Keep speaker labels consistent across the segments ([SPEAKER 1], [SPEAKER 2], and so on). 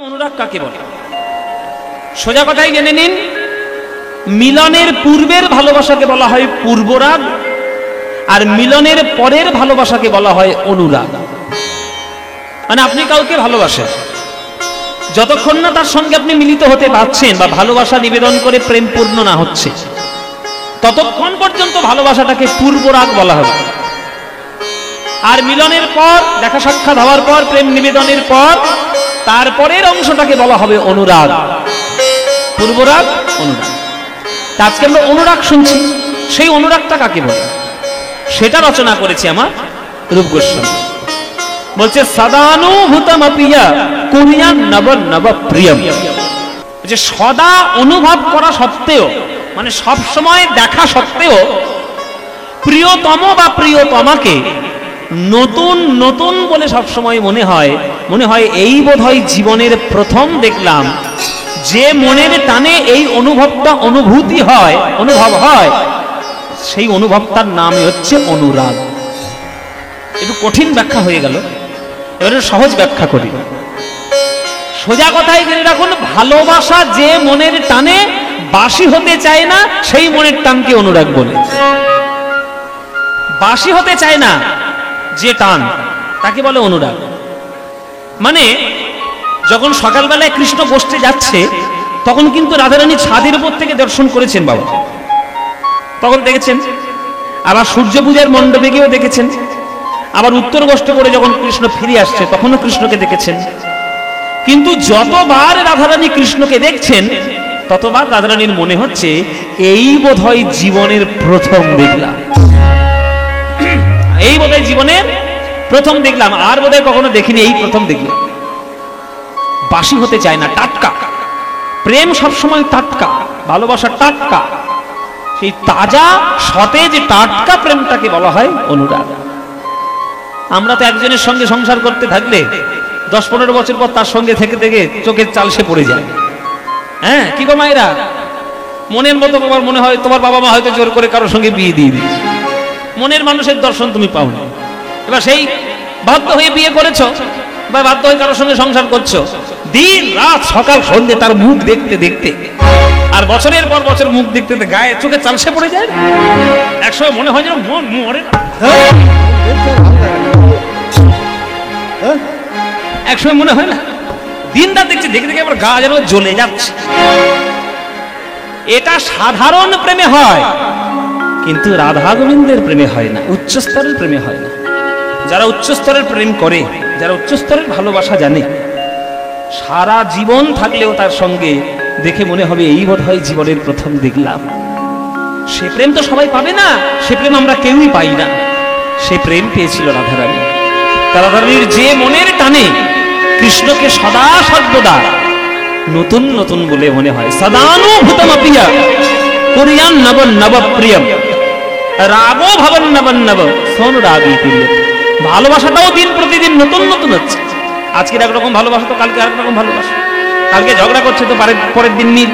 [SPEAKER 1] অনুরাগ কাকে বলে? সোজা কথাই জেনে নিন, মিলনের পূর্বের ভালোবাসাকে বলা হয় পূর্বরাগ, আর মিলনের পরের ভালোবাসাকে বলা হয় অনুরাগ। মানে আপনি কাউকে ভালোবাসেন, যতক্ষণ না তার সঙ্গে আপনি মিলিত হতে পারছেন বা ভালোবাসা নিবেদন করে প্রেম পূর্ণ না হচ্ছে, ততক্ষণ পর্যন্ত ভালোবাসাটাকে পূর্বরাগ বলা হবে। আর মিলনের পর, দেখা সাক্ষাৎ হওয়ার পর, প্রেম নিবেদনের পর তারপরের অংশটাকে বলা হবে অনুরাগ। পূর্বরাগ, অনুরাগ। আজকে আমরা অনুরাগ শুনছি, সেই অনুরাগটা কাকে বলে সেটা রচনা করেছে আমার রূপ গোস্বামী। বলছে সদানুভূতমপিয়া কুর্যান নব নব প্রিয়ম। যে সদা অনুভব করা সত্ত্বেও, মানে সব সময় দেখা সত্ত্বেও প্রিয়তম বা প্রিয়তমাকে নতুন নতুন বলে সব সময় মনে হয় এই বোধহয় জীবনের প্রথম দেখলাম। যে মনের টানে এই অনুভবটা অনুভব হয়, সেই অনুভবটার নামই হচ্ছে অনুরাগ। একটু কঠিন ব্যাখ্যা হয়ে গেল, এবারে সহজ ব্যাখ্যা করি। সোজা কথায় জেনে রাখুন, ভালোবাসা যে মনের টানে বাসি হতে চায় না, সেই মনের টানকে অনুরাগ বলে। বাসি হতে চায় না যে টান, তাকে বলে অনুরাগ। মানে যখন সকালবেলায় কৃষ্ণ বসতে যাচ্ছে, তখন কিন্তু রাধারানী ছাদের উপর থেকে দর্শন করেছেন বাবা, তখন দেখেছেন। আবার সূর্য পূজার মণ্ডপে গিয়েও দেখেছেন। আবার উত্তর গোষ্ঠ করে যখন কৃষ্ণ ফিরে আসছে, তখনও কৃষ্ণকে দেখেছেন। কিন্তু যতবার রাধারানী কৃষ্ণকে দেখছেন, ততবার রাধারানীর মনে হচ্ছে এই বোধহয় জীবনের প্রথম দেখলাম, এই বোধহয় জীবনের প্রথম দেখলাম, আর বোধহয় কখনো দেখিনি, এই প্রথম দেখলাম। বাসি হতে চায় না, টাটকা। প্রেম সবসময় টাটকা, ভালোবাসা টাটকা। সেই তাজা সতেজ টাটকা প্রেমটাকে বলা হয় অনুরাগ। আমরা তো একজনের সঙ্গে সংসার করতে থাকলে 10-15 বছর পর তার সঙ্গে থেকে থেকে চোখের চালসে পড়ে যায়। হ্যাঁ, কি গো মায়েরা, মনের মতো তোমার মনে হয় তোমার বাবা মা হয়তো জোর করে কারোর সঙ্গে বিয়ে দিয়ে দিচ্ছে, মনের মানুষের দর্শন তুমি পাও না। এবার সেই বাধ্য হয়ে বিয়ে করেছো বা বাধ্য হয়ে কারোর সঙ্গে সংসার করছো, দিন রাত সকাল সন্ধ্যে তার মুখ দেখতে দেখতে, আর বছরের পর বছর মুখ দেখতে দেখতে গায়ে চোখে চালসে পড়ে যায়। একসময় মনে হয় যেন মন মরে, একসময় মনে হয় না, দিন রাত দেখছি, দেখে দেখে আমার গা যেন জ্বলে যাচ্ছে। এটা সাধারণ প্রেমে হয়, কিন্তু রাধা গোবিন্দের প্রেমে হয় না, উচ্চ স্তরের প্রেমে হয় না। যারা উচ্চ স্তরের প্রেম করে, যারা উচ্চ স্তরের ভালোবাসা জানে, সারা জীবন থাকলেও তার সঙ্গে দেখে মনে হবে এই বোধহয় জীবনের প্রথম দেখলাম। সে প্রেম তো সবাই পাবে না, সে প্রেম আমরা কেউই পাই না। সে প্রেম পেয়েছিল রাধারানী। রাধারানীর যে মনের টানে কৃষ্ণকে সদা সর্বদা নতুন নতুন বলে মনে হয়। সদানুভূতমপিয়া কুর্যান নব নব প্রিয়ম রাগো ভবন নব নব সোনুরাগী প্রিয়। ভালোবাসাটাও দিন প্রতিদিন নতুন নতুন হচ্ছে। আজকের একরকম ভালোবাসা তো কালকে আরেক রকম ভালোবাসা। কালকে ঝগড়া করছে তো পরের দিন মিল।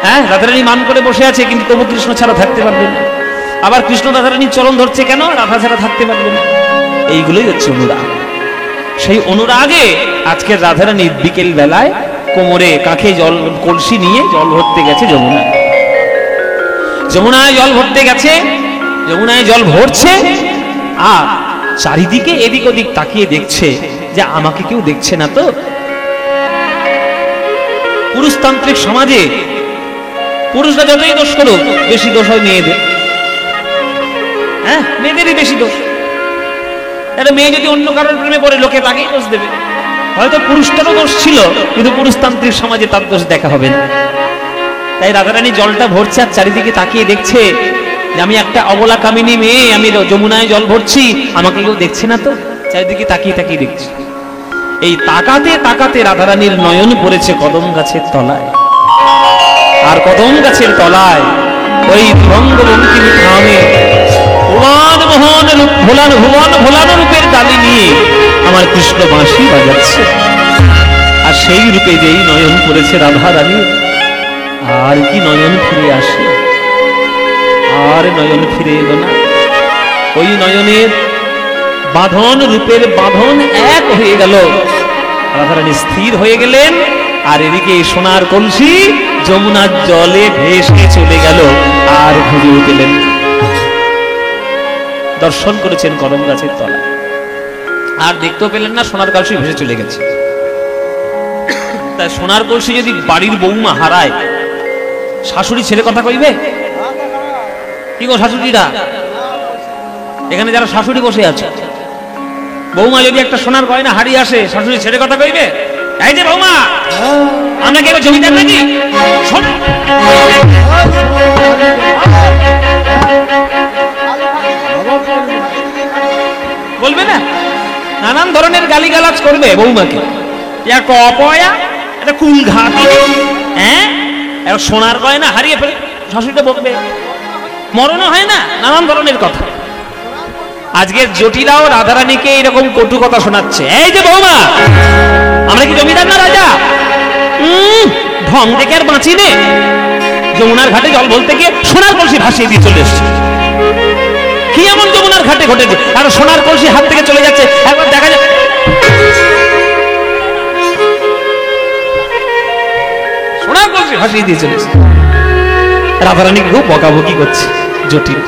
[SPEAKER 1] হ্যাঁ, রাধারানী মান করে বসে আছে, কিন্তু তবু কৃষ্ণ ছাড়া থাকতে পারবে না। আবার কৃষ্ণ রাধারানীর চরণ ধরছে, কেন? রাধা ছাড়া থাকতে পারবে না। এইগুলোই হচ্ছে অনুরাগ। সেই অনুরাগে আজকের রাধারানী বিকেল বেলায় কোমরে কাঁখে জল কলসি নিয়ে জল ভরতে গেছে যমুনায়। যমুনায় জল ভরতে গেছে, যমুনায় জল ভরছে, আর চারিদিকে এদিক ওদিক তাকিয়ে দেখছে যে আমাকে কেউ দেখছে না তো। পুরুষতান্ত্রিক সমাজে পুরুষরা যতই দোষ করুক, বেশি দোষ হয় মেয়েদের। হ্যাঁ, মেয়েদেরই বেশি দোষ। একটা মেয়ে যদি অন্য কারোর প্রেমে পড়ে, লোকে তাকেই দোষ দেবে। হয়তো পুরুষটারও দোষ ছিল, কিন্তু পুরুষতান্ত্রিক সমাজে তার দোষ দেখা হবে না। তাই রাধারানী জলটা ভরছে আর চারিদিকে তাকিয়ে দেখছে যে আমি একটা অবলা কামিনী মেয়ে, আমি যমুনায় জল ভরছি, আমাকে কেউ দেখছে না তো। চারিদিকে তাকিয়ে তাকিয়ে দেখছি। এই তাকাতে তাকাতে রাধারানীর নয়ন পড়েছে কদম গাছের তলায়। আর কদম গাছের তলায় ওই রঙ্গবন্তিনী থামে ভুবন মোহন রূপ ভুবন ভোলানো রূপের ডালি নিয়ে আমার কৃষ্ণ বাঁশি বাজাচ্ছে। আর সেই রূপে যেই নয়ন পড়েছে রাধারানীর, আর কি নয়ন ফিরে আসে? আর নয়ন ফিরে এলো না। ওই নয়নের বাঁধন, রূপের বাঁধন এক হয়ে গেল। রাধারানী স্থির হয়ে গেলেন, আর এদিকে সোনার কলসি যমুনার জলে ভেসে চলে গেল, আর খুঁজেও পেলেন। দর্শন করেছেন কদম গাছের তলায়, আর দেখতেও পেলেন না, সোনার কলসি ভেসে চলে গেছে। তাই সোনার কলসি যদি বাড়ির বৌমা হারায়, শাশুড়ি ছেলে কথা কইবে? কি গো শাশুড়িরা, এখানে যারা শাশুড়ি বসে আছে, বৌমা যদি একটা সোনার গয়না হারিয়ে আসে, শাশুড়ি ছেলে কথা কইবে? এই যে বৌমা, আমরা কি জমিদার নাকি? বলবে না? নানান ধরনের গালিগালাজ করবে বৌমাকে, অপয়া, এটা কুলঘাতি, হ্যাঁ, সোনার গয়না হারিয়ে ফেলে শাশুড়িটা বলবে, মরণও হয় না, নানান ধরনের কথা। আজকে জটিলাও রাধারানীকে এরকম কটু কথা শোনাচ্ছে। এই যে বৌমা, আমরা কি জমিদার না রাজা? ঢং দেখে আর বাঁচি নে। যমুনার ঘাটে জল বলতে গিয়ে সোনার কলসি ভাসিয়ে দিয়ে চলে এসছে। কি এমন যমুনার ঘাটে ঘটেছে? আর সোনার কলসি হাত থেকে চলে যাচ্ছে, একবার দেখা যায় সোনার কলসি ভাসিয়ে দিয়ে চলে এসছে। রাধারানী খুব বকাবকি করছে জটিল।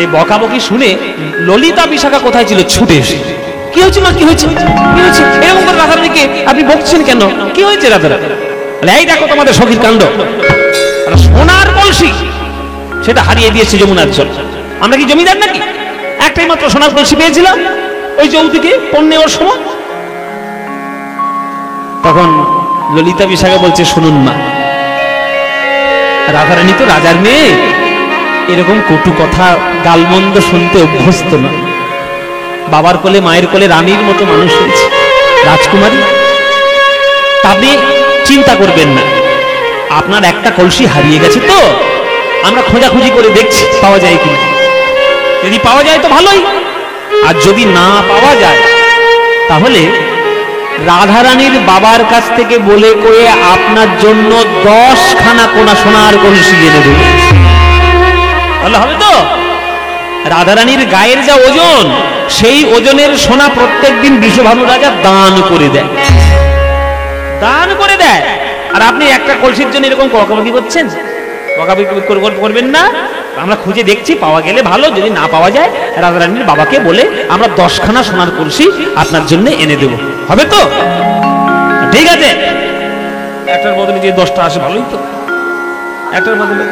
[SPEAKER 1] এই বকাবকি শুনে ললিতা বিশাখা কোথায় ছিল, ছুটে এসে, কি হয়েছে মা, কি হয়েছে, কি হয়েছে, এরকম করে রাধারানীকে আপনি বকছেন কেন, কি হয়েছে রাধারানী? এই দেখো তোমাদের সখীর কাণ্ড, সোনার কলসি সেটা হারিয়ে দিয়েছে যমুনার জল। আমরা কি জমিদার নাকি? একটাই মাত্র সোনার কলসি পেয়েছিলাম ওই চৌদিকে পণ নেওয়ার সময়। তখন ললিতা বিশাখা বলছে, শুনুন মা, রাধারানী তো রাজার মেয়ে, এরকম কটু কথা গালমন্দ শুনতে অভ্যস্ত নয়। বাবার কোলে মায়ের কোলে রানীর মতো মানুষ হয়েছে, রাজকুমারী। আপনি চিন্তা করবেন না, আপনার একটা কলসি হারিয়ে গেছে তো আমরা খোঁজাখুঁজি করে দেখছি পাওয়া যায় কিনা। যদি পাওয়া যায় তো ভালোই, আর যদি না পাওয়া যায় তাহলে রাধারানীর বাবার কাছ থেকে বলে কয়ে আপনার জন্য 10খানা কোনা সোনার কলসি এনে দেব। ভালো হবে তো? রাধারানীর গায়ের যা ওজন, সেই ওজনের সোনা প্রত্যেকদিন বৃষভানু রাজা দান করে দেয়, দান করে দেয়। আর আপনি একটা কলসির জন্য এরকম বকাবকি করছেন? বকাবকি করবেন না, আমরা খুঁজে দেখছি, পাওয়া গেলে ভালো, যদি না পাওয়া যায় রাধারানীর বাবাকে বলে আমরা 10খানা সোনার কলসি আপনার জন্য এনে দেব। হবে তো? ঠিক আছে, একটার বদলে যে 10টা আসে ভালোই তো, একটার বদলে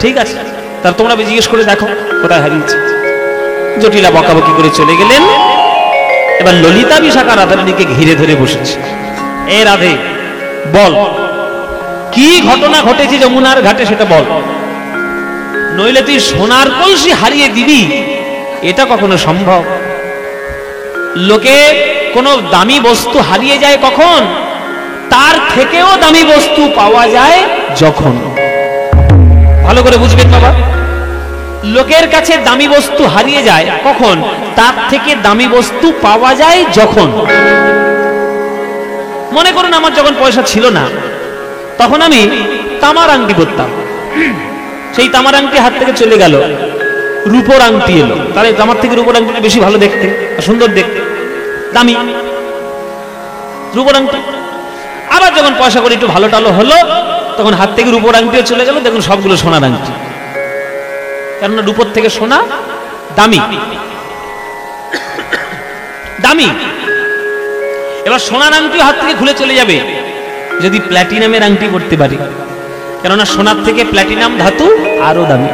[SPEAKER 1] ঠিক আছে। তার তোমরা জিজ্ঞেস করে দেখো কোথায় হারিয়েছে। জটিলা বকাবকি করে চলে গেলেন। এবার ললিতা বিশাখা রাধারানীকে ঘিরে ধরে বসেছে। এ রাধে, বল কি ঘটনা ঘটেছে যমুনার ঘাটে, সেটা বল, নইলে তুই সোনার কলসি হারিয়ে দিবি, এটা কখনো সম্ভব? লোকে কোনো দামি বস্তু হারিয়ে যায় কখন? তার থেকেও দামি বস্তু পাওয়া যায় যখন। ভালো করে বুঝবেন বাবা, লোকের কাছে দামি বস্তু হারিয়ে যায় কখন? তার থেকে দামি বস্তু পাওয়া যায় যখন। মনে করুন আমার যখন পয়সা ছিল না, তখন আমি তামার আংটি পরতাম, সেই তামার আংটি হাত থেকে চলে গেল, রূপোর আংটি এলো, তাহলে তামার থেকে রূপোর আংটিটা বেশি ভালো দেখতে, সুন্দর দেখতে, দামি রূপোর আংটি। আবার যখন পয়সা করে একটু ভালো টালো হলো, তখন হাত থেকে রূপোর আংটিও চলে গেল, দেখুন সবগুলো সোনার আংটি, কেননা রূপোর থেকে সোনা দামি দামি। এবার সোনার আংটিও হাত থেকে খুলে চলে যাবে যদি প্ল্যাটিনামের আংটি পরতে পারি, কেননা সোনার থেকে প্ল্যাটিনাম ধাতু আরো দামি।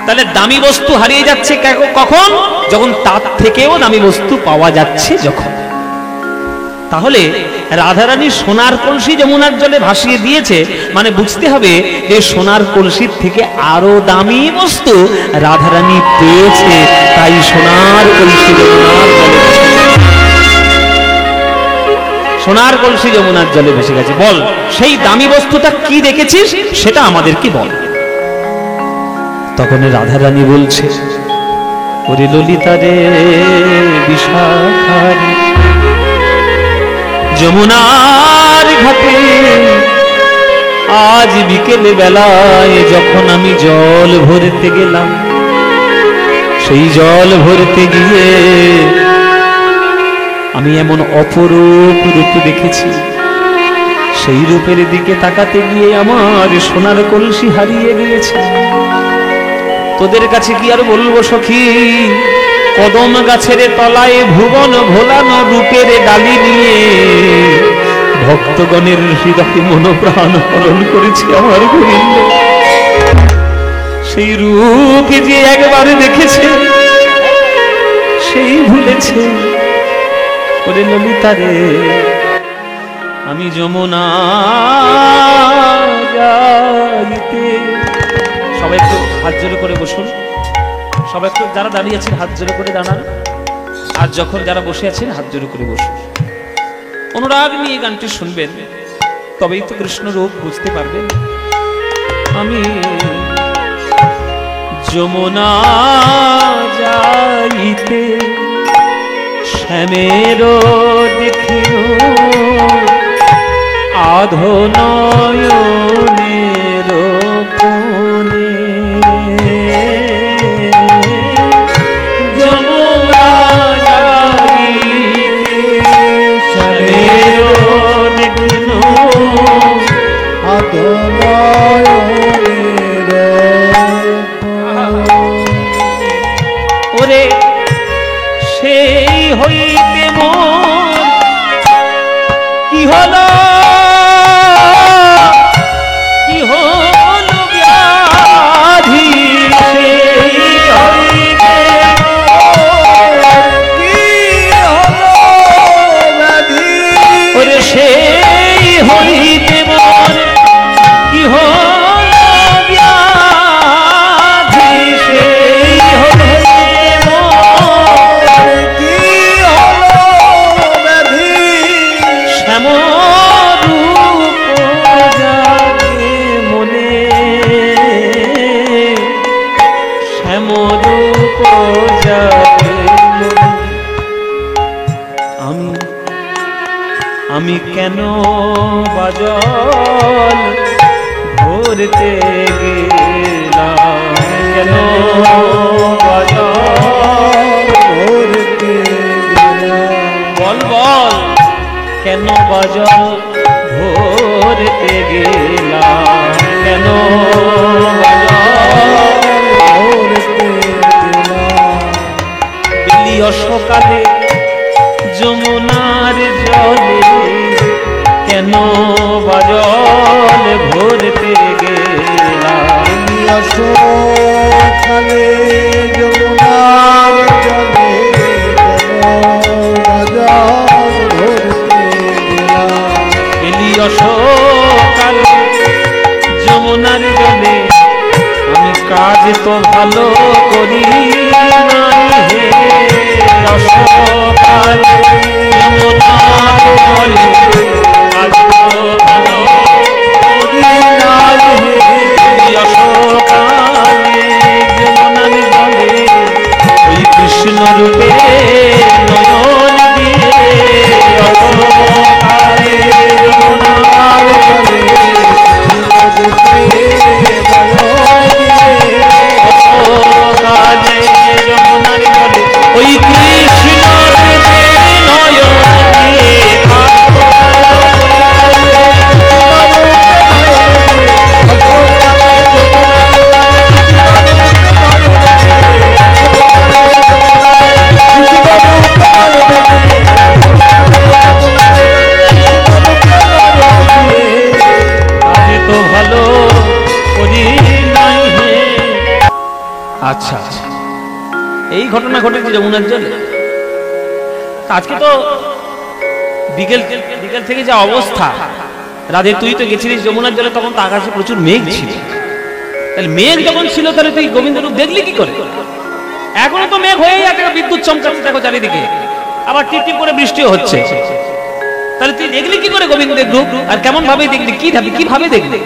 [SPEAKER 1] তাহলে দামি বস্তু হারিয়ে যাচ্ছে কখন? যখন তার থেকেও দামি বস্তু পাওয়া যাচ্ছে যখন। তাহলে রাধারানী সোনার কলসি যমুনার জলে ভাসিয়ে দিয়েছে, মানে বুঝতে হবে যে সোনার কলসির থেকে আরো দামি বস্তু রাধারানী পেয়েছে, তাই সোনার কলসি যমুনার জলে, সোনার কলসি যমুনার জলে ভেসে গেছে। বল সেই দামি বস্তুটা কি দেখেছিস, সেটা আমাদের কি বল। তখন রাধারানী বলছে, ওরে ললিতা রে বিশাখা রে, যমুনার ঘাটে আজ বিকেল বেলায় যখন আমি জল ভরতে গেলাম, সেই জল ভরতে গিয়ে আমি এমন অপরূপ রূপ দেখেছি, সেই রূপের দিকে তাকাতে গিয়ে আমার সোনার কলসি হারিয়ে গিয়েছে। তোদের কাছে কি আর বলবো সখী, কদম গাছের তলায় ভুবন ভোলানো রূপের ডালি নিয়ে ভক্তগণের হৃদয় মনোপ্রাণ হরণ করেছে আমার গোবিন্দ। সেই রূপ যে একবার দেখেছে সেই ভুলেছে। ওরে ললিতা রে, আমি যমুনা যাইতে। সবাই একটু হাত জোড়ে করে বসুন, সবাই একটু যারা দাঁড়িয়ে আছেন হাত জোড়ে করে দাঁড়ান, আর যখন যারা বসে আছেন হাত জোড়ে করে বসুন। অনুরাগ নিয়ে গানটি শুনবেন, তবেই তো কৃষ্ণ রূপ বুঝতে পারবেন। আমি যমুনা যাইতে শ্যামের দেখিও আধো নয়নের কোণে, যমুনা যাইতে শ্যামের দেখিও আধো নয়নের। ওরে সেই হইতে মোর কি হলো, কি হলো ব্যাধি, সেই হইতে কি হলো ব্যাধি। ওরে সেই হইতে মোর কি হলো ব্যাধি, সেই হইতে মোর কি হলো ব্যাধি। শ্যামরূপ জাগে মনে, শ্যামরূপ জাগে মনে। আমি কেন বাজল ভরতে গেলাম, কেন বাজল ভরতে গেলাম। বল বল, কেন বাজল ভরতে গেলাম, কেন বাজল ভরতে গেলাম। বেলিয় সকালে যমুনার জলে কেন বাজল ভরতে গেলাম। বেলিয় সকালে যমুনার জলে কেন বাজল ভরতে গেলাম। বেলিয় সকালে যমুনার জলে আমি কাজ তো ভালো করি নাই হে। অসকালে যমুনার জলে কাজ তো ভালো করি নাই হে। অসকালে যমুনার জলে ওই কৃষ্ণ রূপে নয়ন দিয়ে, অসকালে যমুনার জলে অসকালে যমুনার জলে ওই কৃষ্ণ রূপে নয়ন দিয়ে। আচ্ছা আচ্ছা, এই ঘটনা ঘটেছে যমুনার জলে। আজকে তো বিকেল বিকেল থেকে যা অবস্থা, রাধে তুই তো গেছিলিস যমুনার জলে, তখন তো আকাশে প্রচুর মেঘ ছিল। তাহলে মেঘ যখন ছিল তাহলে তুই গোবিন্দ রূপ দেখলি কি করে? এখনো তো মেঘ হয়েই আছে, বিদ্যুৎ চমকাচ্ছে দেখো চারিদিকে, আবার টিপ টিপ করে বৃষ্টিও হচ্ছে। তাহলে তুই দেখলি কি করে গোবিন্দের রূপ? আর কেমন ভাবে দেখলি, কিভাবে দেখলি?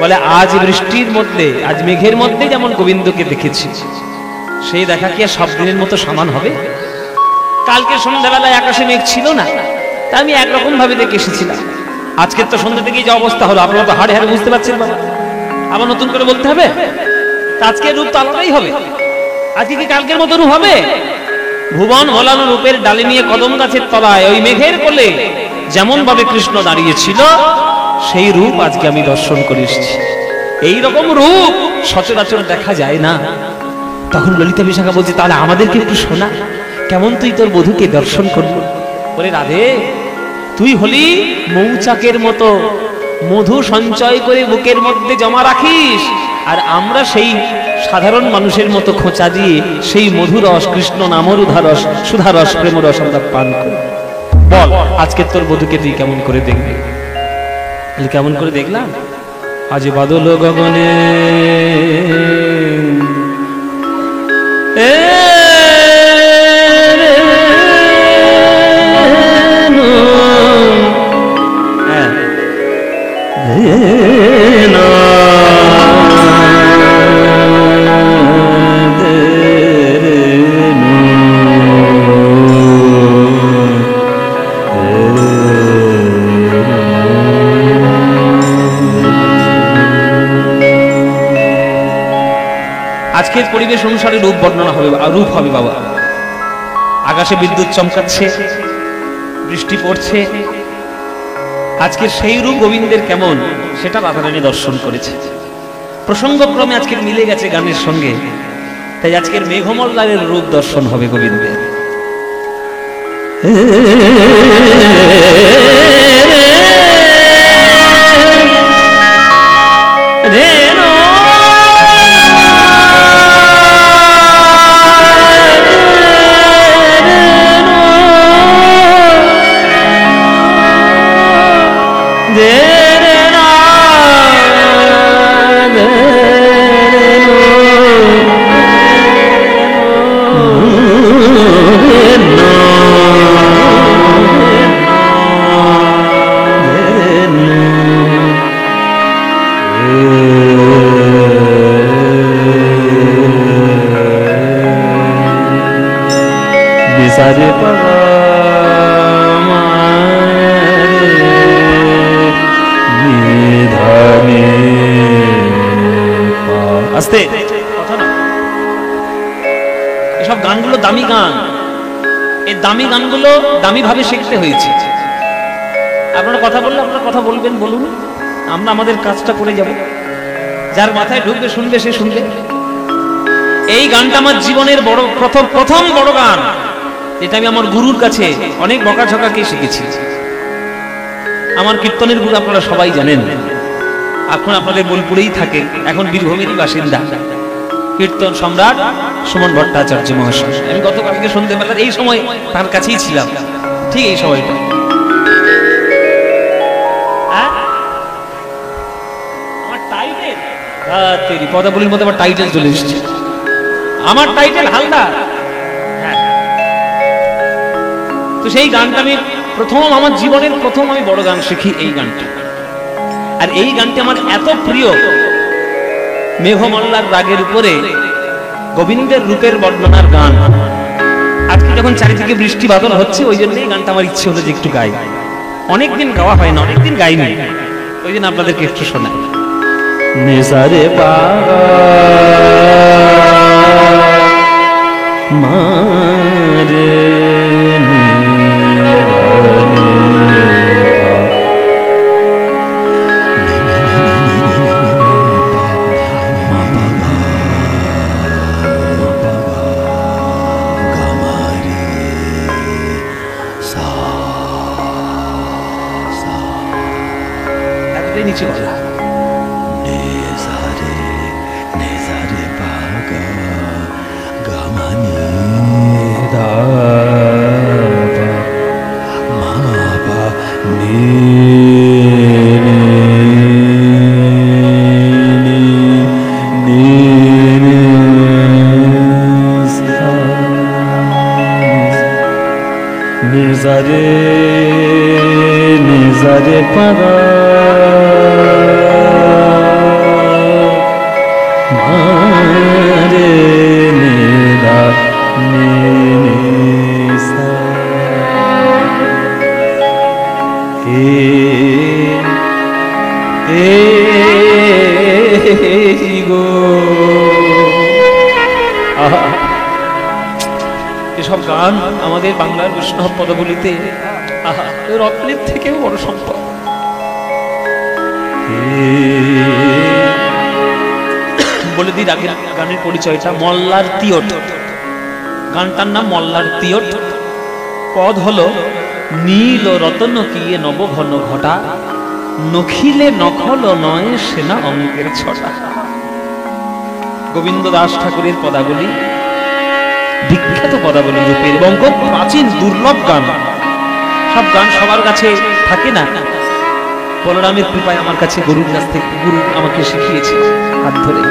[SPEAKER 1] বলে আজ বৃষ্টির মধ্যে, আজ মেঘের মধ্যে যেমন গোবিন্দকে দেখেছি, সেই দেখা কি আর সব দিনের মতো সমান হবে? কালকে সন্ধ্যাবেলায় আকাশে মেঘ ছিল না, তা আমি একরকম ভাবে দেখে এসেছিলাম। আজকের তো সন্ধ্যা থেকে যে অবস্থা হলো, আপনারা তো হাড়ে হাড়ে বুঝতে পারছেন বাবা। আবার নতুন করে বলতে হবে? আজকের রূপ তো আলাদাই হবে। আজকে কি কালকের মতো রূপ হবে? ভুবন ভোলানো রূপের ডালে নিয়ে কদম গাছের তলায় ওই মেঘের কোলে যেমন ভাবে কৃষ্ণ দাঁড়িয়েছিল, সেই রূপ আজকে আমি দর্শন করে এসেছি। এইরকম রূপ সচরাচর দেখা যায় না। তখন ললিতা বিশাখা বলছে, তাহলে আমাদেরকে একটু শোনা, কেমন তুই তোর বধূকে দর্শন করবি? বলে, রাধে, তুই হলি মৌচাকের মতো মধু সঞ্চয় করে বুকের মধ্যে জমা রাখিস, আর আমরা সেই সাধারণ মানুষের মতো খোঁচা দিয়ে সেই মধুরস, কৃষ্ণ নামরুধারস, সুধারস, প্রেমরস আমরা পান করি। বল, আজকে তোর বধূকে তুই কেমন করে দেখবি? কেমন করে দেখলাম? আজ বাদল গগনে আজকের পরিবেশ অনুসারে রূপ বর্ণনা হবে, রূপ হবে বাবা। আকাশে বিদ্যুৎ চমকাচ্ছে, বৃষ্টি পড়ছে। আজকের সেই রূপ গোবিন্দের কেমন সেটা রাধারানী দর্শন করেছে। প্রসঙ্গক্রমে আজকের মিলে গেছে গানের সঙ্গে, তাই আজকের মেঘমল্লারের রূপ দর্শন হবে গোবিন্দের। আস্তে কথা না, এসব গানগুলো দামি গান। এই দামি গানগুলো দামি ভাবে শিখতে হয়েছে। আপনারা কথা বললে আপনারা কথা বলবেন, বলুন, আমরা আমাদের কাজটা করে যাব। যার মাথায় ঢুকবে শুনবে, সে শুনবে। এই গানটা আমার জীবনের বড় প্রথম বড় গান, যেটা আমি আমার গুরুর কাছে অনেক বকাঝকাকে শিখেছি। আমার কীর্তনের গুরু আপনারা সবাই জানেন, এখন আপনাদের বোলপুরেই থাকে, এখন বীরভূমেরই বাসিন্দা, কীর্তন সম্রাট সুমন ভট্টাচার্য মহাশয়। আমি গতকালকে সন্ধ্যেবেলা এই সময় তার কাছেই ছিলাম, ঠিক এই সময়টা। আমার টাইটেল পদাবলীর মধ্যে আমার টাইটেল চলে এসেছে। আমার টাইটেল হালদার। তো সেই গানটা আমি আমার জীবনের প্রথম আমি বড় গান শিখি এই গানটা। আর এই গানটি আমার এত প্রিয়, মেঘমল্লার রাগের উপরে গোবিন্দের রূপের বর্ণনার গান। আজকে যখন চারিদিকে বৃষ্টি বাদল হচ্ছে, ওই জন্যই গানটা আমার ইচ্ছে হলো যে একটু গাই। অনেকদিন গাওয়া হয় না, অনেকদিন গাইনি, ওই জন্য আপনাদেরকে একটু শোনাই। নেজারে মারে নিচে বলা নেজারে নেজারে বাগা গামানি দা মাবা নি নেজারে নেজারে পাগা গো এসব গান আমাদের বাংলার বৈষ্ণব পদগুলিতে রত্নের থেকেও বড় সম্পদ। বলে দিই আগের গানের পরিচয়টা, মল্লার তিয়ট, গানটার নাম মল্লার তিয়ট। পদ হলো নীল রতন কিয়ে নব ঘন ঘটা, নখিলে নখল নয় সেনা অঙ্কের ছটা। গোবিন্দ দাস ঠাকুরের পদাবলী, বিখ্যাত পদাবলী রূপের এবং খুব প্রাচীন দুর্লভ গান। সব গান সবার কাছে থাকে না। বলরামের কৃপায় আমার কাছে গুরুর কাছ থেকে, গুরু আমাকে শিখিয়েছে হাত ধরে।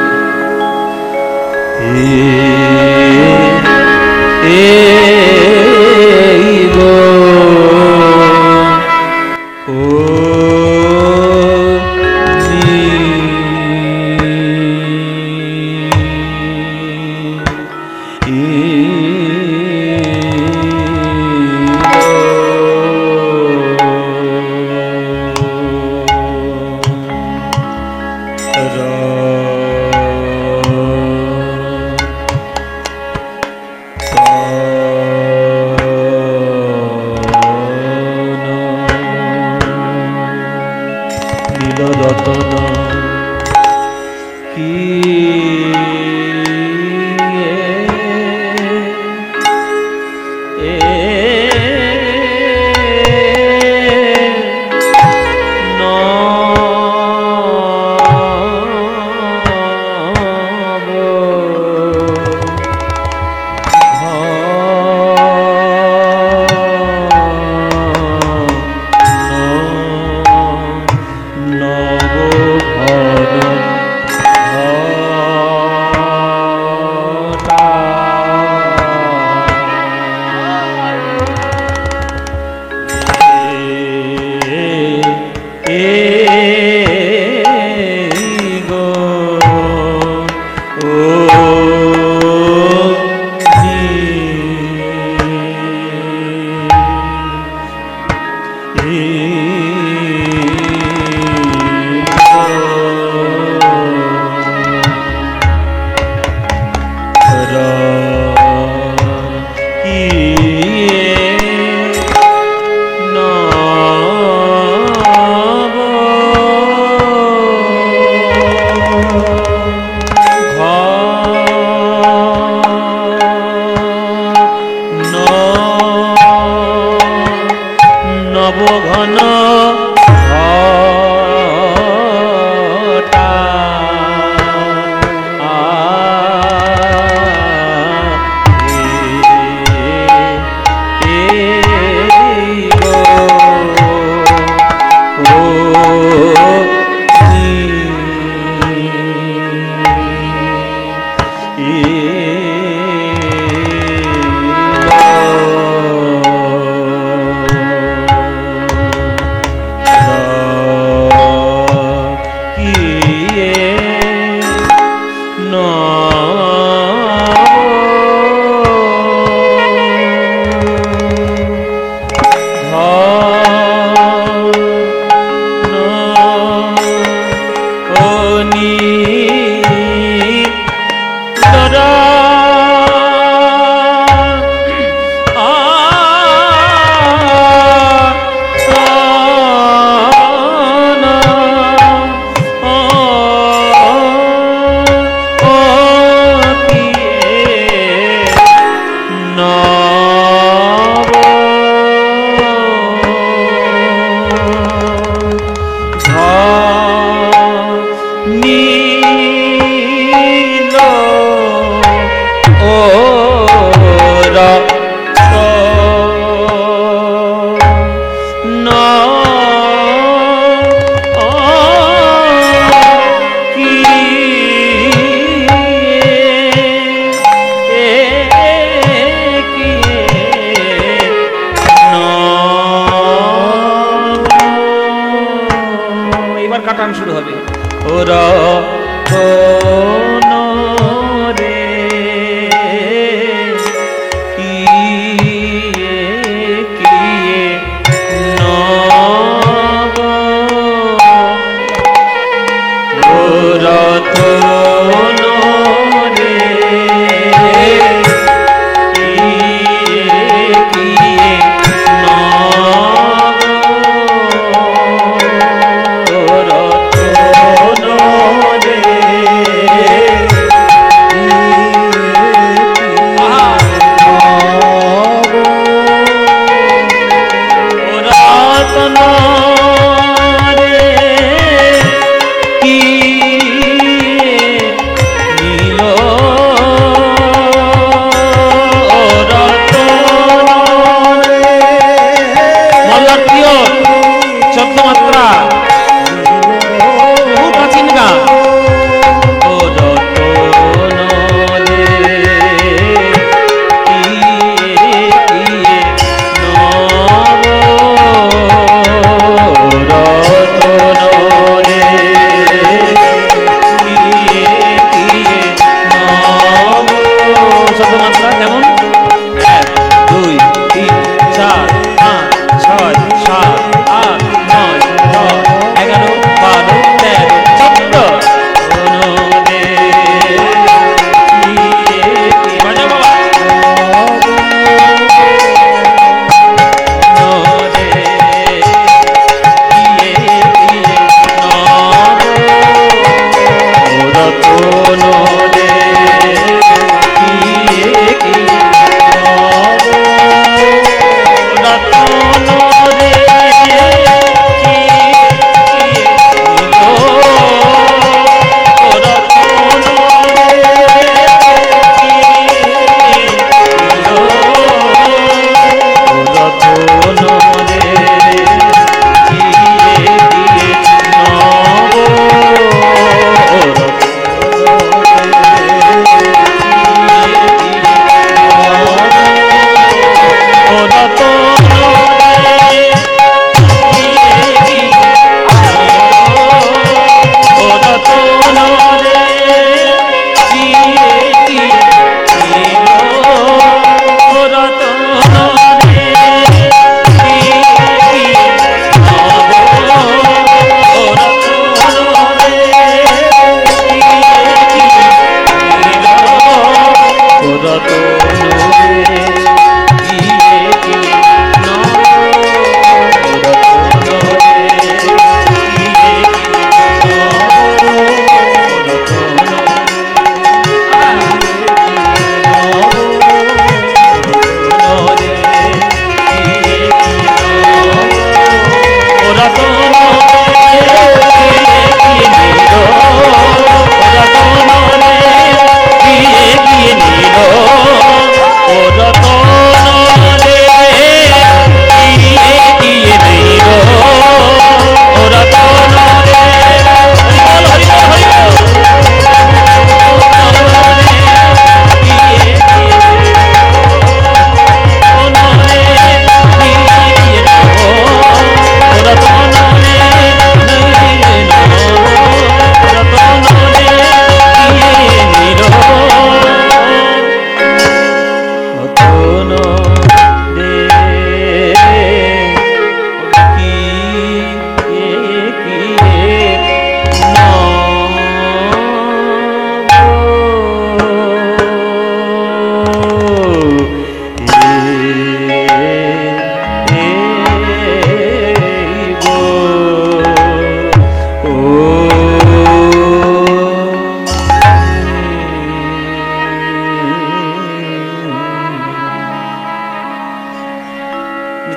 [SPEAKER 1] কাটান শুরু হবে। ওরা রে কিয়ে নব ওরা রে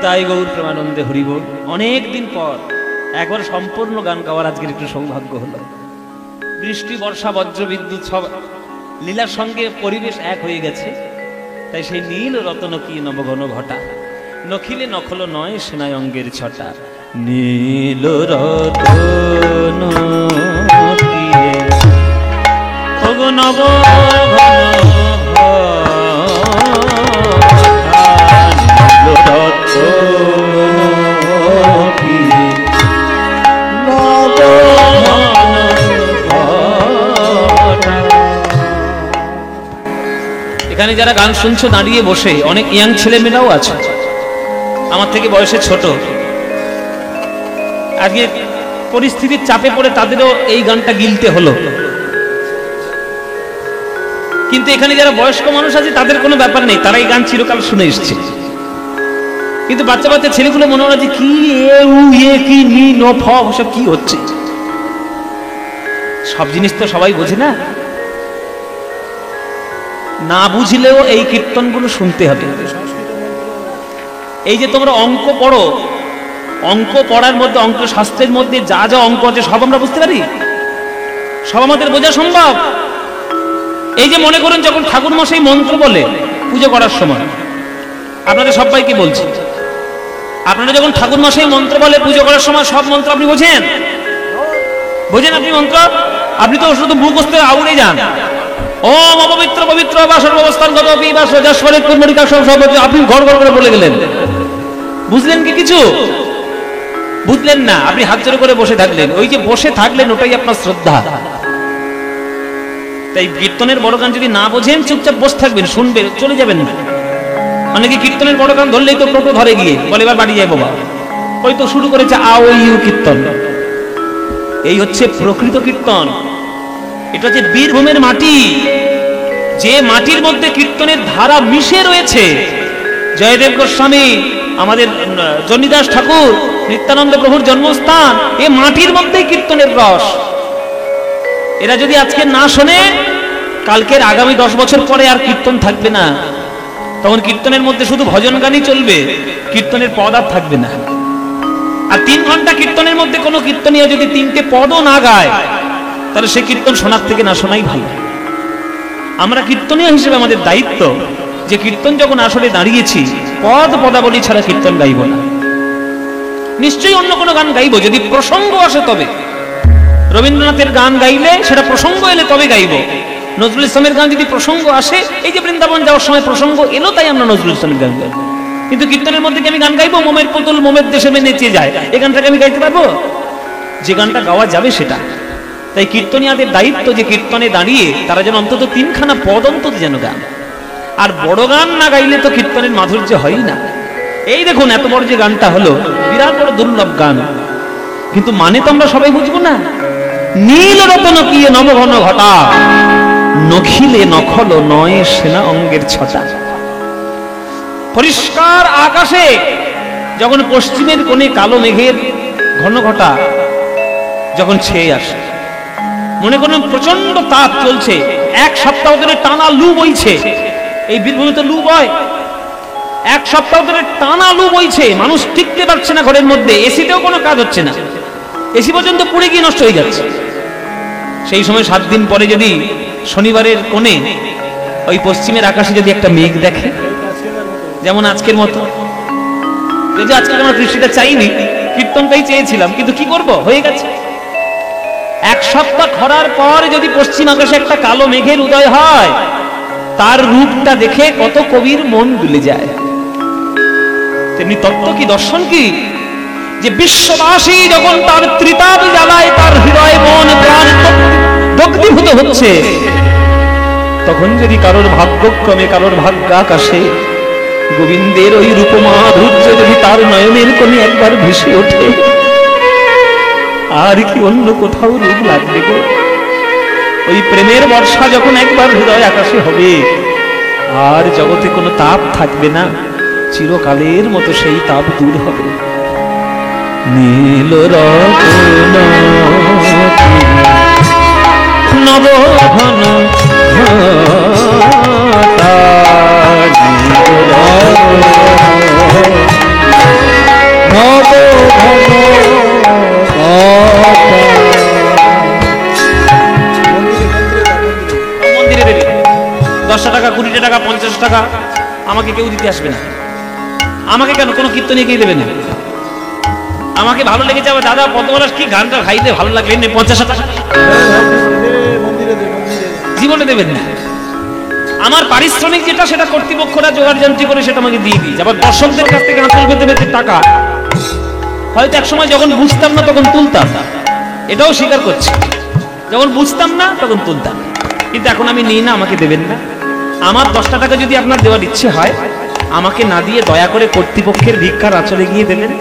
[SPEAKER 1] নিতাই গৌর প্রেমানন্দে হরিবোল। অনেক দিন পর একবার সম্পূর্ণ গান গাওয়ার আজকের একটু সৌভাগ্য হলো। বৃষ্টি বর্ষা বজ্র বিদ্যুৎ সব লীলার সঙ্গে পরিবেশ এক হয়ে গেছে। তাই সেই নীল রতন কি নবঘন ঘটা, নখিলে নখল নয় সেনায় অঙ্গের ছটা। নীল রতন নব এখানে যারা গান শুনছো দাঁড়িয়ে বসে, অনেক ইয়াং ছেলেমেয়েরাও আছে, আমার থেকে বয়সে ছোট। আজকে পরিস্থিতির চাপে পড়ে তাদেরও এই গানটা গিলতে হলো। কিন্তু এখানে যারা বয়স্ক মানুষ আছে তাদের কোনো ব্যাপার নেই, তারা এই গান চিরকাল শুনে এসছে। কিন্তু বাচ্চা বাচ্চা ছেলেগুলো মনে হয় যে কি কি নি নো ফ সব কি হচ্ছে। সব জিনিস তো সবাই বোঝে না, না বুঝলেও এই কীর্তনগুলো শুনতে হবে। এই যে তোমরা অঙ্ক পড়ো, অঙ্ক পড়ার মধ্যে, অঙ্ক শাস্ত্রের মধ্যে যা যা অঙ্ক আছে সব আমরা বুঝতে পারি, সব আমাদের বোঝা সম্ভব। এই যে মনে করেন যখন ঠাকুর মশাই মন্ত্র বলে পুজো করার সময়, আপনাদের সবাইকে বলছি, আপনারা যখন ঠাকুর মশাই মন্ত্র বলে পুজো করার সময় সব মন্ত্র আপনি বোঝেন? বোঝেন আপনি মন্ত্র? আপনি তো শুধু মুখস্থ আউড়ে যান, ওম অপবিত্র পবিত্র বা সর্বাবস্থানগত বা সজাস্বরে কুর্মরিকা সব আপনি ঘর ঘর করে বলে গেলেন। বুঝলেন কি কিছু? বুঝলেন না, আপনি হাত জোড় করে বসে থাকলেন। ওই যে বসে থাকলেন ওটাই আপনার শ্রদ্ধা। তাই কীর্তনের বড় গান যদি না বোঝেন চুপচাপ বসে থাকবেন, শুনবেন, চলে যাবেন না। অনেকে কীর্তনের বড় গান ধরলেই তো টোটো ধরে গিয়ে বলে এবার বাড়ি যায় বাবা, ওই তো শুরু করেছে আ ও ইউ কীর্তন। এই হচ্ছে প্রকৃত কীর্তন। এটা হচ্ছে বীরভূমের মাটি, যে মাটির মধ্যে কীর্তনের ধারা মিশে রয়েছে। জয়দেব গোস্বামী, আমাদের জনিদাস ঠাকুর, নিত্যানন্দ প্রভুর জন্মস্থান, এই মাটির মধ্যেই কীর্তনের রস। এরা যদি আজকে না শোনে, কালকের আগামী 10 বছর পরে আর কীর্তন থাকবে না। তখন কীর্তনের মধ্যে শুধু ভজন গানই চলবে, কীর্তনের পদ আর থাকবে না। আর 3 ঘন্টা কীর্তনের মধ্যে কোনো কীর্তনীয় যদি 3টে পদও না গায়, তাহলে সে কীর্তন শোনার থেকে না শোনাই ভালো। আমরা কীর্তনীয় হিসেবে আমাদের দায়িত্ব যে কীর্তন যখন আসলে দাঁড়িয়েছি, পদ পদাবলী ছাড়া কীর্তন গাইব না। নিশ্চয়ই অন্য কোনো গান গাইব যদি প্রসঙ্গ আসে তবে। রবীন্দ্রনাথের গান গাইলে সেটা প্রসঙ্গ এলে তবে গাইব। নজরুল ইসলামের গান যদি প্রসঙ্গ আসে, এই যে বৃন্দাবন যাওয়ার সময় প্রসঙ্গ এলো তাই আমরা নজরুল ইসলামের গান গাইব। কিন্তু কীর্তনের মধ্যে কি আমি গান গাইবো মোমের পুতুল মোমের দেশে নেচে যায়, এই গানটাকে আমি গাইতে পারবো? যে গানটা গাওয়া যাবে সেটা। তাই কীর্তনীয়াদের দায়িত্ব যে কীর্তনে দাঁড়িয়ে তারা যেন অন্তত 3খানা পদ অন্তত যেন গান। আর বড় গান না গাইলে তো কীর্তনের মাধুর্য হয়ই না। এই দেখুন এত বড় যে গানটা হলো, বিরাট বড় দুর্লভ গান, কিন্তু মানে তো আমরা সবাই বুঝবো না। নীল রতন কি নবঘন ঘটা, নখিলে নখল নয় সেনা অঙ্গের ছটা। পরিষ্কার আকাশে যখন পশ্চিমের কোণে কালো মেঘের ঘন ঘটা যখন ছেয়ে আসে, মনে করেন প্রচন্ড তাপ চলছে, এক সপ্তাহ ধরে টানা লু বইছে, এই বীরভূমিতে লু বয়, এক সপ্তাহ ধরে টানা লু বইছে, মানুষ টিকতে পারছে না ঘরের মধ্যে, এসিতেও কোনো কাজ হচ্ছে না, এসি পর্যন্ত পুড়ে গিয়ে নষ্ট হয়ে যাচ্ছে। সেই সময় 7 দিন পরে যদি শনিবারের কোণে ওই পশ্চিমের আকাশে যদি একটা মেঘ দেখে, যেমন আজকের মতো, যদি আজকে আমরা বৃষ্টিটা চাইনি, কীর্তনটাই চেয়েছিলাম, কিন্তু কি করব, হয়ে গেছে। এক সপ্তাহ খরার পর যদি পশ্চিম আকাশে একটা কালো মেঘের উদয় হয়, তার রূপটা দেখে কত কবির মন দুলে যায়। তেমনি তত্ত্ব কি, দর্শন কি, যে বিশ্ববাসী যখন তার ত্রিতাপ জ্বালায়, তার হৃদয় মন প্রাণ দগ্ধীভূত হচ্ছে, তখন যদি কারোর ভাগ্যক্রমে, কারোর ভাগ্যাকাশে গোবিন্দের ওই রূপমাধুর্য যদি তার নয়নের কোণে একবার ভেসে ওঠে, আর কি অন্য কোথাও রূপ লাগবে গো? ওই প্রেমের বর্ষা যখন একবার হৃদয় আকাশে হবে, আর জগতে কোনো তাপ থাকবে না, চিরকালের মতো সেই তাপ দূর হবে। নীল রতন নবঘন ঘটা, মন্দিরে দেবে 10 টাকা, 20 টাকা, 50 টাকা, আমাকে কেউ দিতে আসবে না। আমাকে কেন, কোনো কীর্তনে কেউ দেবে না। আমাকে ভালো লেগেছে, আবার দাদা পদ্মরাস কি গানটা খাইতে ভালো লাগবে, 50 টাকা জীবনে দেবেন না। আমার পারিশ্রমিক যেটা, সেটা কর্তৃপক্ষরা জোগাড় যন্ত্রী করে সেটা আমাকে দিয়ে দিয়েছে। আবার দর্শকদের কাছ থেকে আঁচল পেতে পেতে টাকা হয়তো এক সময় যখন বুঝতাম না তখন তুলতাম, এটাও স্বীকার করছি, যখন বুঝতাম না তখন তুলতাম, কিন্তু এখন আমি নিই না, আমাকে দেবেন না। আমার 10 টাকা যদি আপনার দেওয়ার ইচ্ছে হয়, আমাকে না দিয়ে দয়া করে কর্তৃপক্ষের ভিক্ষার আঁচলে গিয়ে দেবেন,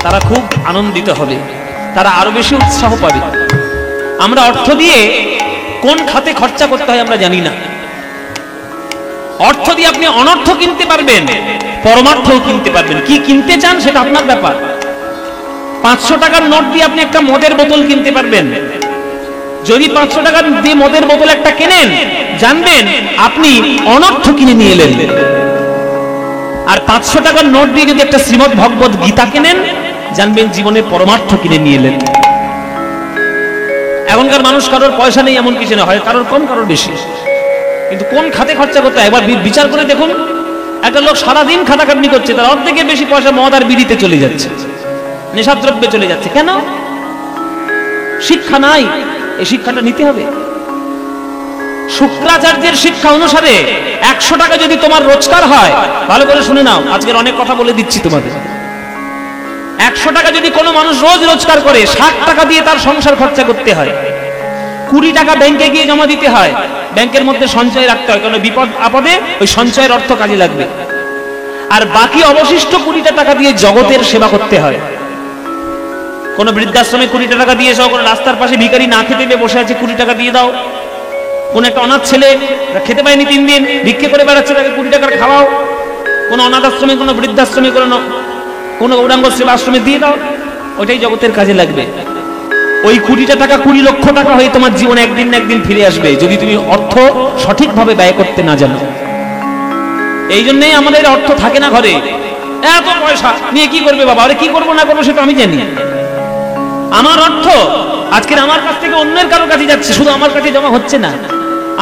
[SPEAKER 1] তারা খুব আনন্দিত হবে, তারা আরো বেশি উৎসাহ পাবে। আমরা অর্থ দিয়ে কোন খাতে খরচা করতে হয় আমরা জানি না। অর্থ দিয়ে আপনি অনর্থ কিনতে পারবেন, পরমার্থও কিনতে পারবেন। কি কিনতে চান সেটা আপনার ব্যাপার। 500 টাকার নোট দিয়ে আপনি একটা মদের বোতল কিনতে পারবেন। যদি 500 টাকা দিয়ে মদের বোতল একটা কেনেন, জানবেন আপনি অনর্থ কিনে নিয়ে এলেন। আর 500 টাকার নোট দিয়ে যদি একটা শ্রীমদ্ ভগবত গীতা কেনেন, জানবেন জীবনে পরমার্থ কিনে নিয়ে এলেন। এখনকার মানুষ কারোর পয়সা নেই এমন কিছু না, হয় কারোর কম কারোর বেশি, কিন্তু কোন খাতে খরচা করতে হয় একবার বিচার করে দেখুন। একটা লোক সারাদিন খাটাখাটনি করছে, তার অর্ধেকের বেশি পয়সা মদ আর বিড়িতে চলে যাচ্ছে, নেশাদ্রব্যে চলে যাচ্ছে। কেন? শিক্ষা নাই। এই শিক্ষাটা নিতে হবে। শুক্রাচার্যের শিক্ষা অনুসারে 100 টাকা যদি তোমার রোজগার হয়, ভালো করে শুনে নাও, আজকের অনেক কথা বলে দিচ্ছি তোমাদের। 100 টাকা যদি কোনো মানুষ রোজ রোজগার করে, 60 টাকা দিয়ে তার সংসার খরচা করতে হয়। 20 টাকা ব্যাংকে গিয়ে জমা দিতে হয়, ব্যাংকের মধ্যে সঞ্চয় রাখতে হয়, কারণ বিপদ আপদে ওই সঞ্চয়ের অর্থ কাজে লাগবে। আর বাকি অবশিষ্ট 20 টাকা দিয়ে জগতের সেবা করতে হয়। কোন বৃদ্ধাশ্রমে 20 টাকা দিয়ে যাও, কোনো রাস্তার পাশে ভিখারি না খেতে পেয়ে বসে আছে, 20 টাকা দিয়ে দাও। কোন একটা অনাথ ছেলে খেতে পায়নি 3 দিন, ভিক্ষে করে বেড়াচ্ছে, তাকে 20 টাকার খাওয়াও। কোন অনাথ আশ্রমে, কোনো বৃদ্ধাশ্রমে, কোনো গৌরাঙ্গ সেবা আশ্রমে দিয়ে দাও, ওইটাই জগতের কাজে লাগবে। ওই 20 টাকা 20 লক্ষ টাকা হয়ে তোমার জীবনে একদিন না একদিন ফিরে আসবে, যদি তুমি অর্থ সঠিকভাবে ব্যয় করতে না জানো। এই জন্যই আমাদের অর্থ থাকে না ঘরে। এত পয়সা নিয়ে কি করবে বাবা? আরে কি করবো না করবো সেটা আমি জানি। আমার অর্থ আজকের আমার কাছ থেকে অন্যের কারোর কাছে যাচ্ছে, শুধু আমার কাছে জমা হচ্ছে না।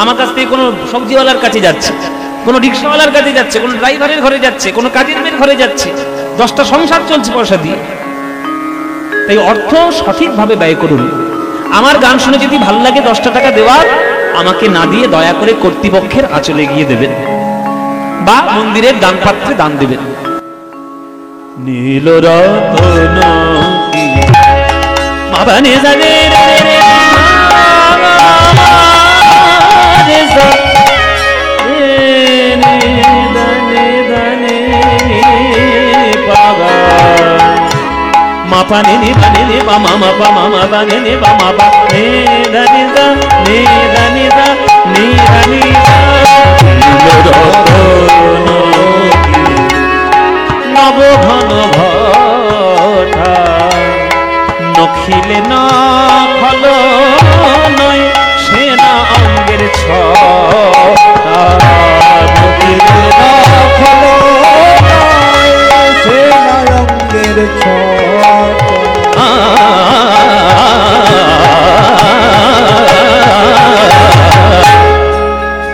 [SPEAKER 1] আমার কাছ থেকে কোনো সবজিওয়ালার কাছে যাচ্ছে, কোনো রিক্সাওয়ালার কাছে যাচ্ছে, কোনো ড্রাইভারের ঘরে যাচ্ছে, কোনো কাজের মেয়ের ঘরে যাচ্ছে। 10টা সংসার চলছে পয়সা দিয়ে। তাই অর্থ সঠিকভাবে ব্যয় করুন। আমার গান শুনে যদি ভালো লাগে 10টা টাকা দেওয়ার, আমাকে না দিয়ে দয়া করে কর্তৃপক্ষের আঁচলে গিয়ে দেবেন বা মন্দিরের দান পাত্রে দান দেবেন। নীল রতন মাবানে জানে রে মাপা নে নে বানে নে বা মা পা মা মা বা নে নে বা মা পা নে দা নে দা নে দা নে দা নে নবঘন ঘটা নখিলে না ফল নয় সেনা অঙ্গের ছটা নখিলে না ফল নয় সেনা অঙ্গের ছটা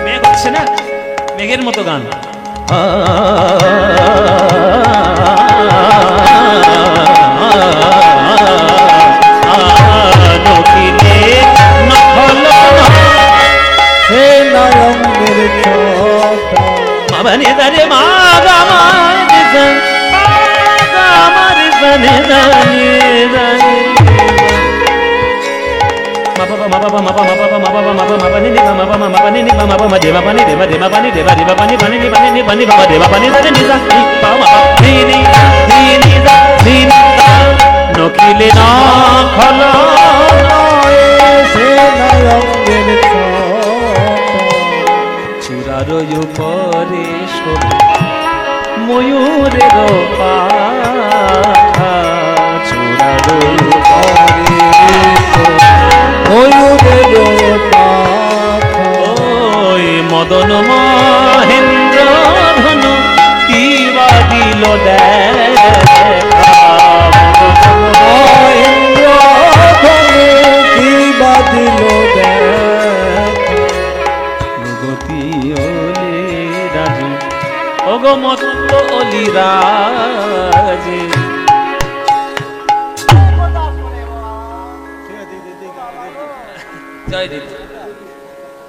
[SPEAKER 1] মেঘ হচ্ছে না, মেঘের মতো গান। নখিলে না ফল চূড়ার উপরে ময়ূরের পাখা চূড়ার উপরে ময়ূরের পাখা ওই মদন মহেন্দ্র ধনু কি বা দিল দেখা মহেন্দ্র ধনু কি বা দিল গতি ওলে রাজু অগমত্ত অলি রাজে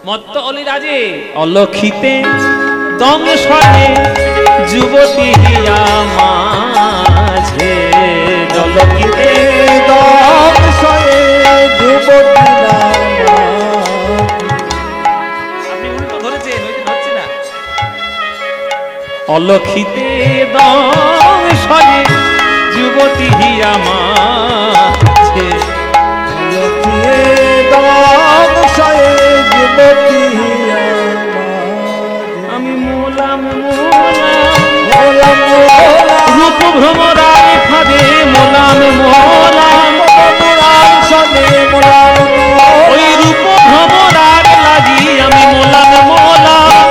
[SPEAKER 1] মত্ত অলি রাজে অলক্ষিতে দংশনে যুবতী হিয়া মাঝে অলক্ষিতে দংশনে যুবতী অলক্ষিতে দংশনে যুবতী হিয়া মাঝে অলক্ষিতে দংশনে যুবতী হিয়া আমি মোলাম মোলাম মোলাম রূপ ভ্রমরায় ফাঁদে মোলাম মোলাম মোলাম সনে মোলাম ওই রূপ ভ্রমরার লাগি আমি মোলাম মোলাম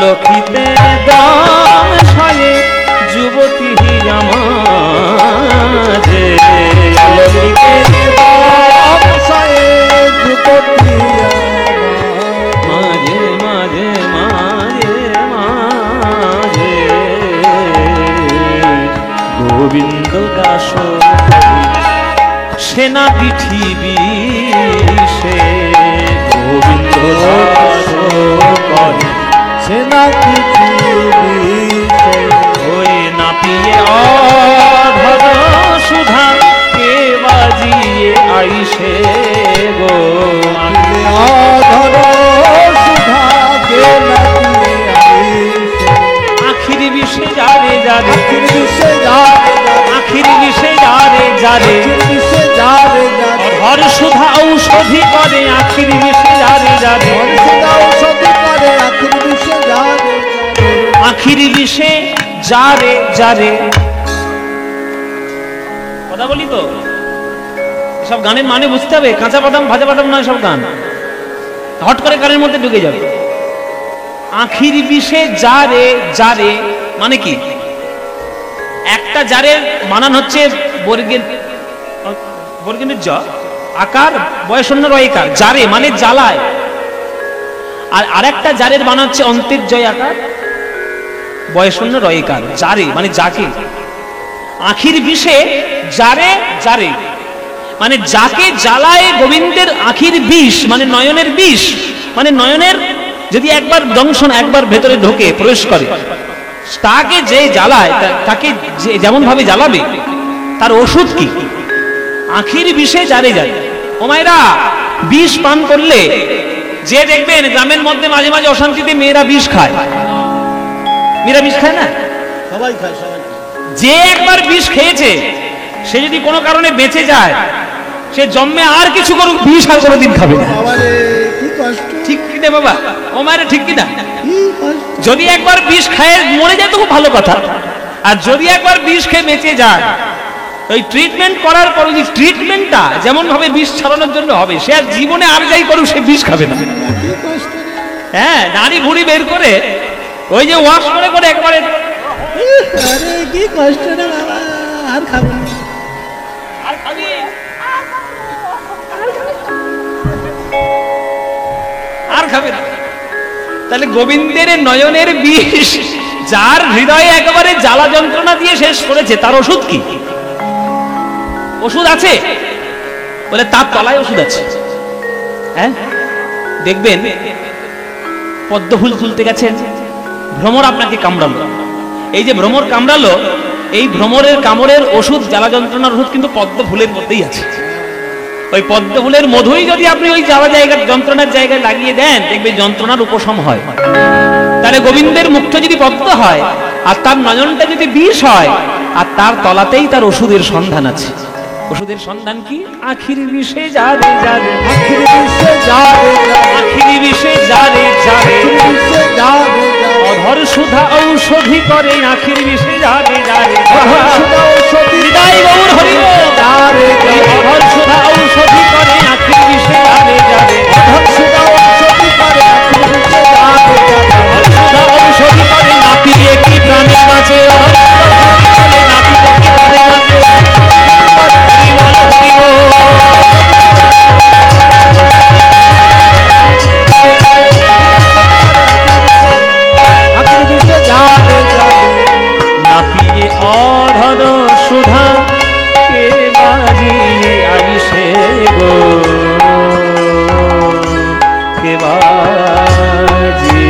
[SPEAKER 1] লক্ষিতে দংশনে যুবতী হিয়া মাঝে লক্ষিতে দংশনে যুবতী মাঝে মাঝে মাঝে মাঝে গোবিন্দ দাস সেনা পৃথিবী সে গোবিন্দ দাস করে সেনা পৃথিবী ওই নাপিয়ে অধর সুধা কে বাজিয়ে আইসে গো অধর সুধা কে নাপিয়ে আইসে আখির বিষে যারে যারে আখির বিষে যারে আখির বিষে যারে যারে বিষে যারে যারে অধর সুধা ঔষধি করে আখির বিষে যারে যারে সুধা ঔষধি করে আখির বিষে যারে আখির বিষে যারে যারে কথা বলি তো সব গানের মানে বুঝতে হবে কাঁচা বাদাম ভাজা বাদাম নয় সব গান হট করে গানের মধ্যে ঢুকে যাবে আখির বিষে যারে যারে মানে কি একটা জারের বানান হচ্ছে বর্গের জ আকার বয়শূন্য রয়কার জারে মানে জ্বালায় আর আরেকটা জারের বানান হচ্ছে অন্তের জয় আকার বয়শূন্য রয়কার জারে মানে যাকে আখির বিষে যারে যারে মানে যাকে জ্বালায় গোবিন্দের আখির বিষ মানে নয়নের বিষ মানে নয়নের যদি একবার দংশন একবার ভেতরে ঢোকে প্রবেশ করে তাকে যে জ্বালায় তাকে যেমন ভাবে জ্বালাবে তার ওষুধ কি আখির বিষে যারে যারে ও মায়েরা বিষ পান করলে যে দেখবেন গ্রামের মধ্যে মাঝে মাঝে অশান্তিতে মেয়েরা বিষ খায়, মেয়েরা বিষ খায় না,
[SPEAKER 2] সবাই খায়, সবাই খায়।
[SPEAKER 1] যে একবার বিষ খেয়েছে সে যদি কোনো কারণে বেঁচে যায়, সে জন্মে আর কিছু করুক বিষ আর কোনোদিন খাবে না।
[SPEAKER 2] বাবারে কি কষ্ট,
[SPEAKER 1] ঠিক কি না বাবা? ও মায়ের ঠিক কি না?
[SPEAKER 2] কি কষ্ট।
[SPEAKER 1] যদি একবার বিষ খায় মরে যায় তো খুব ভালো কথা, আর যদি একবার বিষ খেয়ে বেঁচে যায়, ওই ট্রিটমেন্ট করার পর ওই ট্রিটমেন্টটা যেমন ভাবে বিষ ছাড়ানোর জন্য হবে, সে আর জীবনে আর যাই করুক সে বিষ খাবে না।
[SPEAKER 2] কি কষ্ট রে।
[SPEAKER 1] হ্যাঁ, নারী ভুড়ি বের করে ওই যে ওয়াশ করে করে একবারে
[SPEAKER 2] আরে কি কষ্ট রে বাবা, আর খাবো না।
[SPEAKER 1] আর খাবি? আর খাবে না। তাহলে গোবিন্দের নয়নের বিষ যার হৃদয়ে একেবারে জ্বালা যন্ত্রণা দিয়ে শেষ করেছে, তার ওষুধ কি? ওষুধ আছে? বলে তার তলায় ওষুধ আছে। হ্যাঁ, দেখবেন পদ্ম ফুল তুলতে গেছেন, ভ্রমর আপনাকে কামড়ালো, এই যে ভ্রমর কামড়ালো, এই ভ্রমরের কামড়ের ওষুধ, জ্বালা যন্ত্রণার ওষুধ কিন্তু পদ্ম ফুলের মধ্যেই আছে। ওই পদ্ম ফুলের মধুই যদি আপনি ওই জ্বালা জায়গার যন্ত্রণার জায়গায় লাগিয়ে দেন, দেখবে যন্ত্রণার উপশম হয়। তাহলে গোবিন্দের মুখটা যদি পদ্ম হয় আর তার নয়নটা যদি বিষ হয়, আর তার তলাতেই তার ওষুধের সন্ধান আছে। ওষুধের সন্ধান কি? আখির বিষে যারে যারে,
[SPEAKER 2] আখির বিষে যারে যারে,
[SPEAKER 1] আখির বিষে যারে যারে,
[SPEAKER 2] বিষে যারে যারে,
[SPEAKER 1] অধর সুধা ঔষধি করে আখির বিষে যারে যারে,
[SPEAKER 2] সুধা ঔষধি
[SPEAKER 1] হৃদয় গৌর হরি বল।
[SPEAKER 2] যারে যারে,
[SPEAKER 1] অধর সুধা ঔষধি করে আখির বিষে যারে যারে,
[SPEAKER 2] অধর সুধা ঔষধি করে আখির বিষে যারে যারে,
[SPEAKER 1] অধর সুধা ঔষধি করে নাপি কি প্রাণে বাঁচে, অধর সুধা ঔষধি করে নাপি কি প্রাণে বাঁচে। হরি বল, হরি বল।
[SPEAKER 2] আখির বিষে যারে যারে,
[SPEAKER 1] নাপিয়ে অধর সুধা কে বাজিয়ে আইসে গো, কে বাজিয়ে আইসে।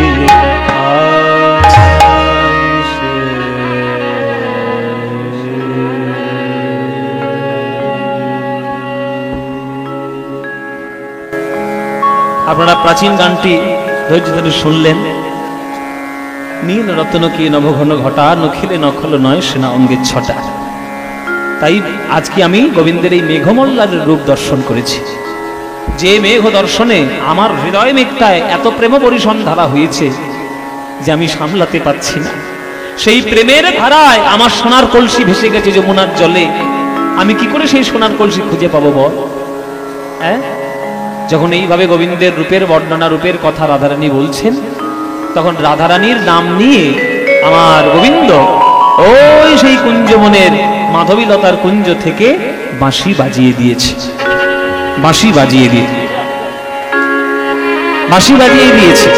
[SPEAKER 1] আপনারা প্রাচীন গানটি ধৈর্য ধরে শুনলেন। নীল রত্ন কি নবঘন ঘটা, নখিলে নখল নয় সেনা অঙ্গের ছটা। তাই আজকে আমি গোবিন্দের এই মেঘমল্লার রূপ দর্শন করেছি, যে মেঘ দর্শনে আমার হৃদয় মেঘটায় এত প্রেম পরিসন্ধারা হয়েছে যে আমি সামলাতে পারছি না। সেই প্রেমের ধারায় আমার সোনার কলসি ভেসে গেছে যমুনার জলে। আমি কি করে সেই সোনার কলসি খুঁজে পাবো বল? হ্যাঁ, যখন এইভাবে গোবিন্দের রূপের বর্ণনা, রূপের কথা রাধারানী বলছেন, তখন রাধারানীর নাম নিয়ে আমার গোবিন্দ ওই সেই কুঞ্জবনের মাধবীলতার কুঞ্জ থেকে বাঁশি বাজিয়ে দিয়েছে, বাঁশি বাজিয়ে দিয়ে বাঁশি বাজিয়ে দিয়েছে।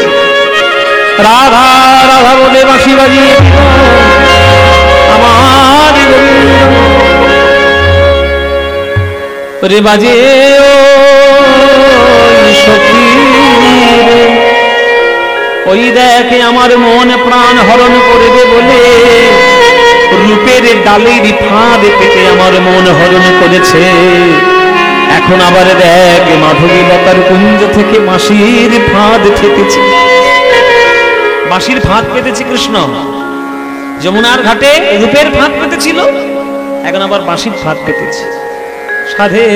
[SPEAKER 1] রাধা রাধা বলে বাঁশি বাজিয়ে দিল আমার গোবিন্দ। রে বাজে ও সখী রে, ওই দেখে আমার মন প্রাণ হরণ করবে বলে রূপের ডালের ফাঁদ পেতে আমার মন হরণ করেছে। এখন আবার দেখ মাধবীলতার কুঞ্জ থেকে বাঁশির ফাঁদ পেতেছে, বাঁশির ফাঁদ পেতেছে কৃষ্ণ। যমুনার ঘাটে রূপের ফাঁদ পেতেছিল, এখন আবার বাঁশির ফাঁদ পেতেছে। সাধে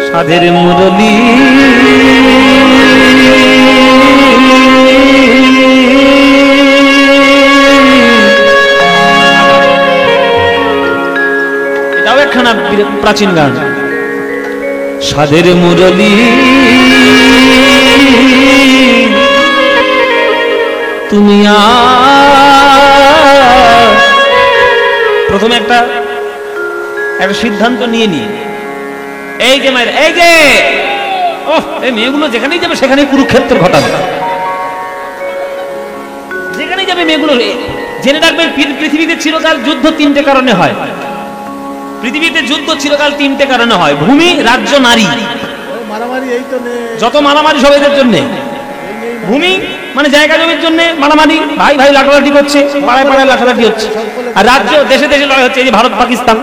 [SPEAKER 1] সাধের মুরলী একখানা প্রাচীন গান। সাধের মুরলী তুমি প্রথমে একটা সিদ্ধান্ত নিয়ে নি, এই যে মায়ের এই যে এই মেয়েগুলো যেখানেই যাবে সেখানেই কুরুক্ষেত্র ঘটাবে, যেখানেই যাবে মেয়েগুলো। জেনে রাখবে পৃথিবীতে চিরকাল যুদ্ধ তিনটে কারণে হয়। পৃথিবীতে যুদ্ধ চিরকাল তিনটে কারণে হয়: ভূমি, রাজ্য, নারী।
[SPEAKER 2] মারামারি এই তো নেই,
[SPEAKER 1] যত মারামারি সব এদের জন্য। ভূমি মানে জায়গা জমির জন্য মারামারি, ভাই ভাই লাঠালাঠি করছে, পাড়ায় পাড়ায় লাঠালাঠি হচ্ছে। আর রাজ্য, দেশে দেশে লড়াই হচ্ছে। এই যে ভারত পাকিস্তান,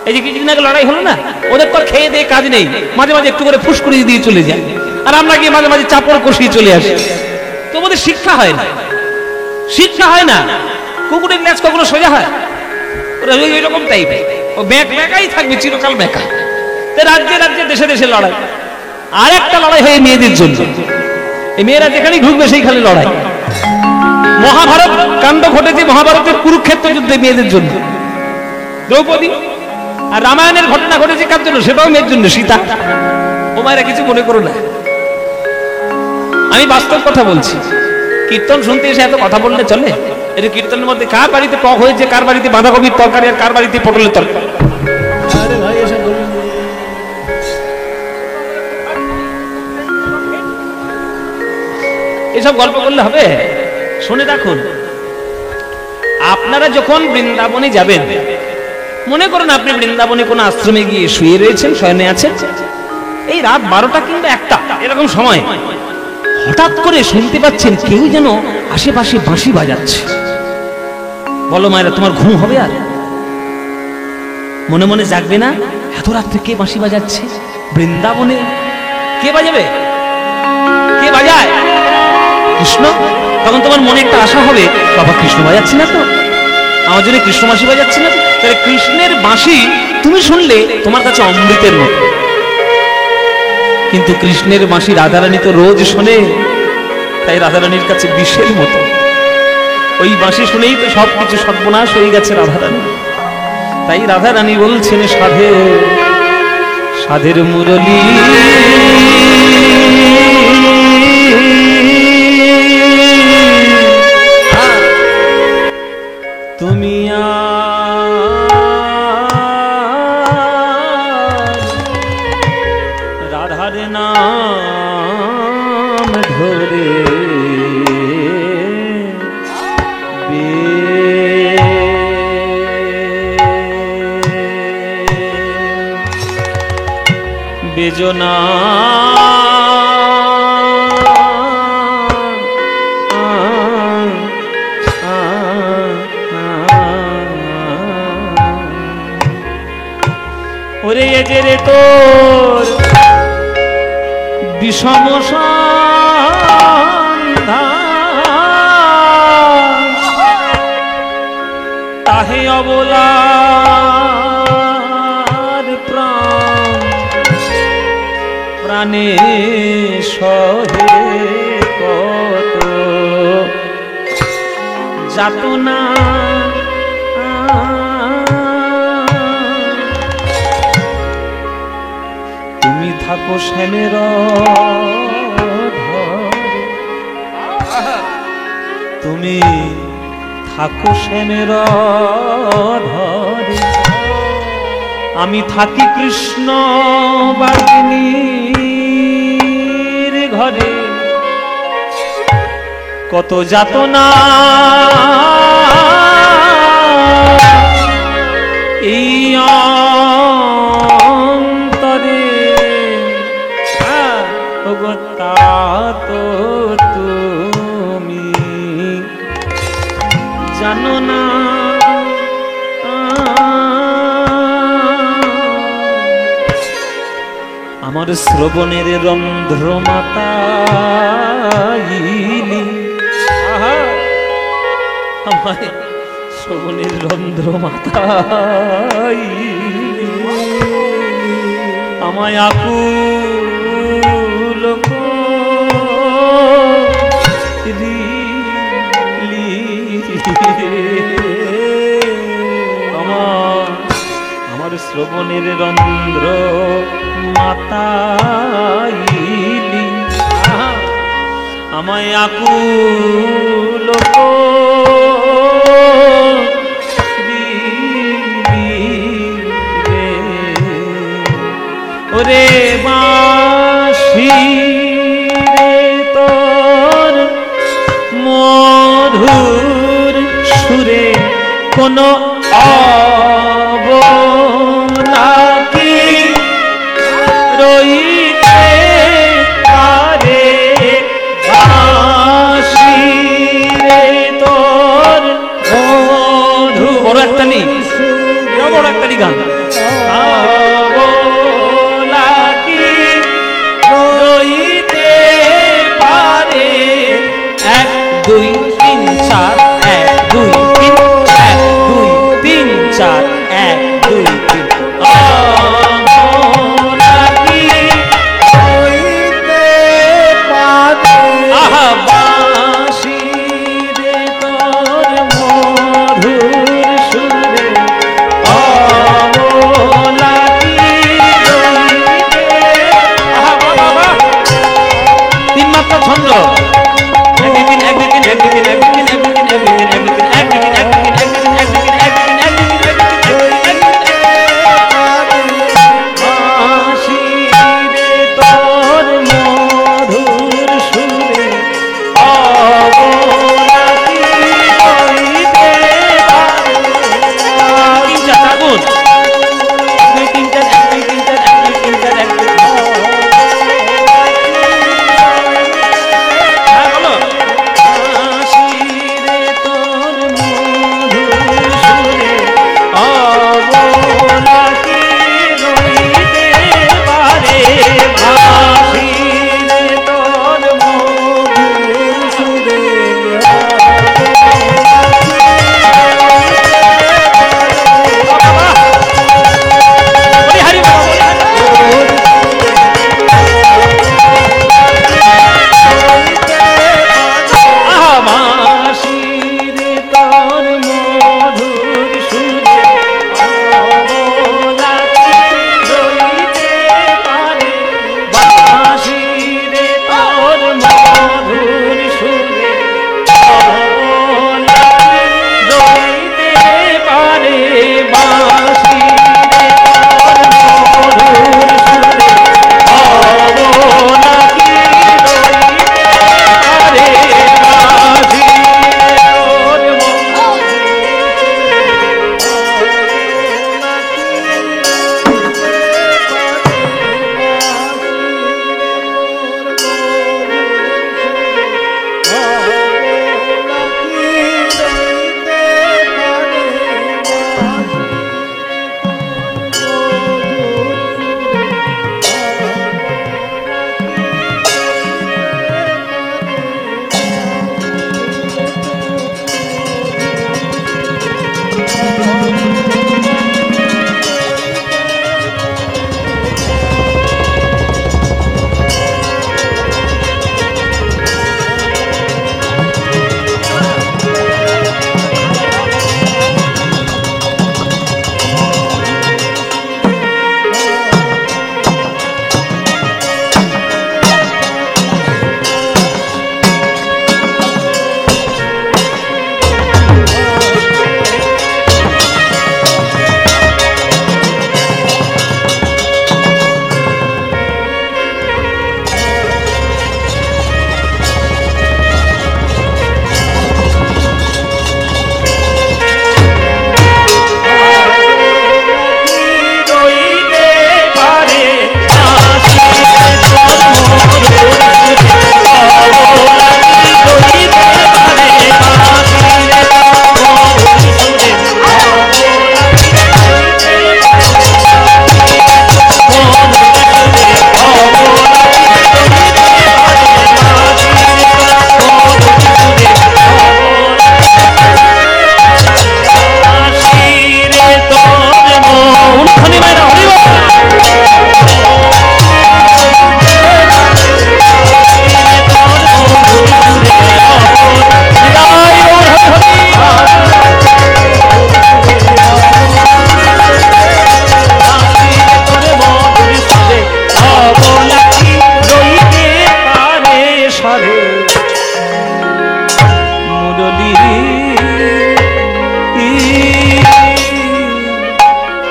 [SPEAKER 1] এই যে কিছুদিন আগে লড়াই হলো না, ওদের তো খেয়ে দিয়ে কাজ নেই, মাঝে মাঝে একটু করে ফুস করে দিয়ে চলে যায়। আর আমরা গিয়ে মাঝে মাঝে চাপড় কষিয়ে চলে আসি। তোমাদের শিক্ষা হয় না, শিক্ষা হয় না। কুকুরের লেজ কখনো সোজা হয়? ওরা এরকম টাইপের, ও বেঁকাই থাকবে চিরকাল বেঁকা। রাজ্যে রাজ্যে দেশে দেশে লড়াই, আর একটা লড়াই হয় মেয়েদের জন্য। এই মেয়েরা যেখানেই ঢুকবে সেইখানে লড়াই। মহাভারত কাণ্ড ঘটেছে মহাভারতের কুরুক্ষেত্র যুদ্ধে মেয়েদের জন্য, দ্রৌপদী। আর রামায়ণের ঘটনা ঘটেছে কার জন্য? সেটাও মেয়ের জন্য, সীতা। ও মায়েরা কিছু মনে করো না, আমি বাস্তব কথা বলছি। কীর্তন শুনতে এসে এত কথা বললে চলে? এই কীর্তনের মধ্যে কার বাড়িতে টক হয়েছে, কার বাড়িতে বাঁধাকপির তরকারি, আর কার বাড়িতে পটলের তরকারি।
[SPEAKER 2] আরে ভাই এসব বলুন।
[SPEAKER 1] এসব গল্প করলে হবে? শুনে রাখুন, আপনারা যখন বৃন্দাবনে যাবেন, মনে করুন আপনি বৃন্দাবনে কোনো আশ্রমে গিয়ে শুয়ে রয়েছেন, শয়নে আছেন, এই রাত 12টা কিংবা 1টা এরকম সময় হঠাৎ করে শুনতে পাচ্ছেন কেউ যেন আশেপাশে বাঁশি বাজাচ্ছে। বলো মায়েরা, তোমার ঘুম হবে আর? মনে মনে জাগবে না? এত রাত্রে কে বাঁশি বাজাচ্ছে বৃন্দাবনে? কে বাজাবে? কে বাজায়? কৃষ্ণ। তখন তোমার মনে একটা আশা হবে, বাবা কৃষ্ণ বাজাচ্ছে না তো, আমার জন্য কৃষ্ণ বাঁশি বাজাচ্ছে না তো। তাহলে কৃষ্ণের বাঁশি তুমি শুনলে তোমার কাছে অমৃতের মতো, কিন্তু কৃষ্ণের বাঁশি রাধারানী তো রোজ শোনে, তাই রাধারানীর কাছে বিষের মতো। ওই বাঁশি শুনেই তো সবকিছু সর্বনাশ হয়ে গেছে রাধারানী। তাই রাধারানী বলছেন, সাধে সাধের মুরলী তুমি রাধার নাম ধরে বেজনা ওরে যে রে তোর বিষম সন্ধান, তাহে অবলার প্রাণ প্রাণে সহে কত যাতনা। তুমি থাকো শ্যামের তুমি থাকো শ্যামের ধরে, আমি থাকি কৃষ্ণ বাগিনীর ঘরে। কত যাতনা এই অন্তরে, তা তো তুমি জানো না। আমার শ্রবণের রন্ধ্র মাতাইলি, আমার শ্রবণের রন্ধ্র মাতাইলি, আমায় আকুল আমার শ্রবণের রন্ধ্র মাতাইলি, আমায় আকুল ওরে বাঁশি রে তোর মধুর সুরে কোন অবনাকি রইতে পারে। বাঁশি রে তোর মধু, বড় একটা নেই, বড় একটা গান। রইতে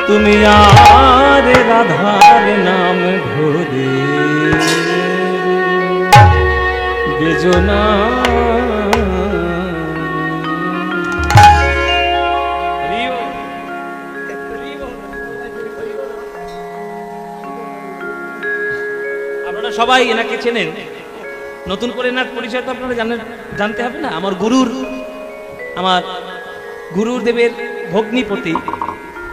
[SPEAKER 1] তুমি আর রাধার নাম ধরে বেজনা আপনারা সবাই এনাকে চেনেন, নতুন করে এনার পরিচয় তো আপনারা জানতে হবে না। আমার গুরুদেবের ভগ্নিপতি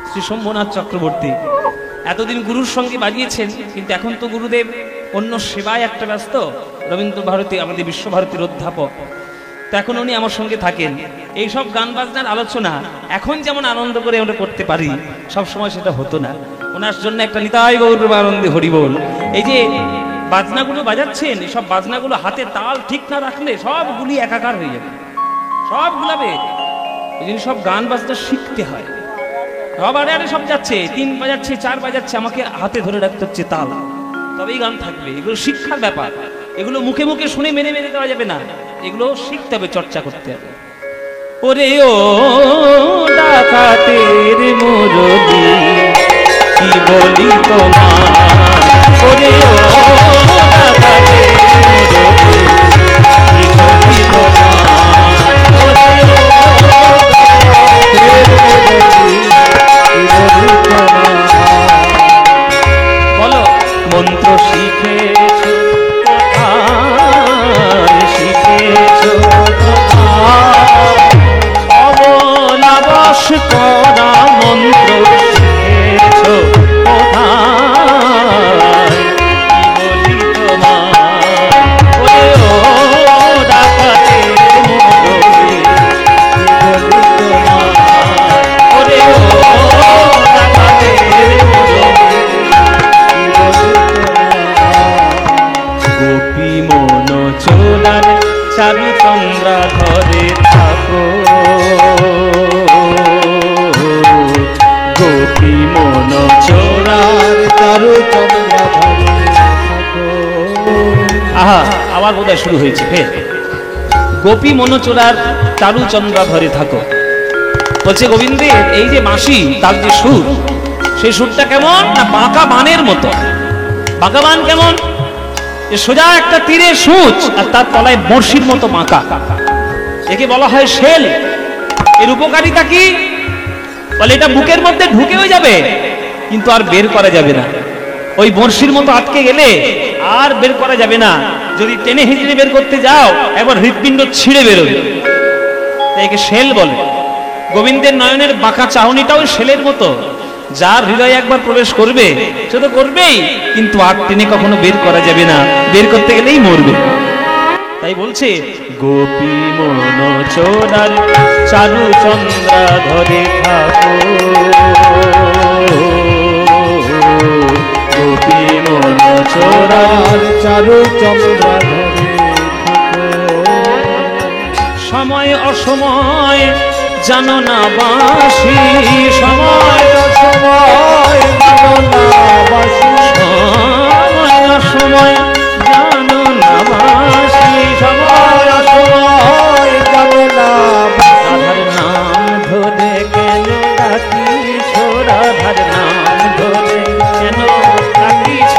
[SPEAKER 1] শ্রী শম্ভুনাথ চক্রবর্তী এতদিন গুরুর সঙ্গে বাজিয়েছেন, কিন্তু এখন তো গুরুদেব অন্য সেবায় একটা ব্যস্ত, রবীন্দ্র ভারতী আমাদের বিশ্বভারতীর অধ্যাপক, তো এখন উনি আমার সঙ্গে থাকেন। এই সব গান বাজনার আলোচনা এখন যেমন আনন্দ করে আমরা করতে পারি, সব সময় সেটা হতো না। ওনার জন্য একটা নিতাই গৌর আনন্দে হরিবোল। এই যে বাজনাগুলো বাজাচ্ছেন, এই সব বাজনাগুলো হাতে তাল ঠিক না রাখলে সবগুলি একাকার হয়ে যাবে, সব গুলাবে। এই জন্য সব গান বাজনা শিখতে হয়। রবারে আরে সব যাচ্ছে, 3 বাজাচ্ছে 4 বাজাচ্ছে, আমাকে হাতে ধরে রাখতে হচ্ছে তাল, তবেই গান থাকবে। এগুলো শিক্ষার ব্যাপার, এগুলো মুখে মুখে শুনে মেনে দেওয়া যাবে না, এগুলো শিখতে হবে, চর্চা করতে হবে। ওরে ও ডাকাতের মুরলি কি বলি তোমার, ওরে ও ডাকাতের মুরলি কি বলি তোমার, বলো মন্ত্র শিখেছো কোথায়, শিখেছো অবলাবশ করা মন্ত্র শিখেছো কোথায়, কি বলি তোমার, ওরে ও ডাকাতের মুরলি কি বলি তোমার, ওরে ও ডাকাতের মুরলি গোপী মন চোলার চারু চন্দ্রা ধরে থাকো, গোপী মন চোলার চারু চন্দ্রা ধরে থাকো। আহা, আবার বোধহয় শুরু হয়েছে ফের। গোপী মন চোলার চারু চন্দ্রা ধরে থাকো বলছে গোবিন্দের এই যে বাঁশি, তার যে সুর, সেই সুরটা কেমন না বাঁকা বানের মতো। বাঁকা বান কেমন, সোজা একটা তীরে সূচ আর তার তলায় বড়শির মতো বাঁকা, একে বলা হয় শেল। এর উপকারিতা কি, বলে এটা বুকের মধ্যে ঢুকেও যাবে কিন্তু আর বের করা যাবে না। ওই বড়শির মতো আটকে গেলে আর বের করা যাবে না, যদি টেনে হিঁচড়ে বের করতে যাও একবার হৃৎপিণ্ড ছিঁড়ে বেরোবে, তাই একে শেল বলে। গোবিন্দের নয়নের বাঁকা চাহনিটাও শেলের মতো, যার হৃদয়ে একবার প্রবেশ করবে সে তো করবেই, কিন্তু আর টেনে কখনো বের করা যাবে না, বের করতে গেলেই মরবে। তাই তাই বলছে গোপী মন চোরার চারু চন্দ্রা ধরে থাকো, গোপী মন চোরার
[SPEAKER 2] চারু চন্দ্রা ধরে থাকো।
[SPEAKER 1] সময় অসময় জানো না বাসি, সময়
[SPEAKER 2] অসময় জানো না বাসি,
[SPEAKER 1] সময় অসময় জানো না বাসি,
[SPEAKER 2] সময় অসময় জানো না বাসি।
[SPEAKER 1] রাধার নাম ধরে কেন ডাকিছ, রাধার নাম ধরে কেন ডাকিছ,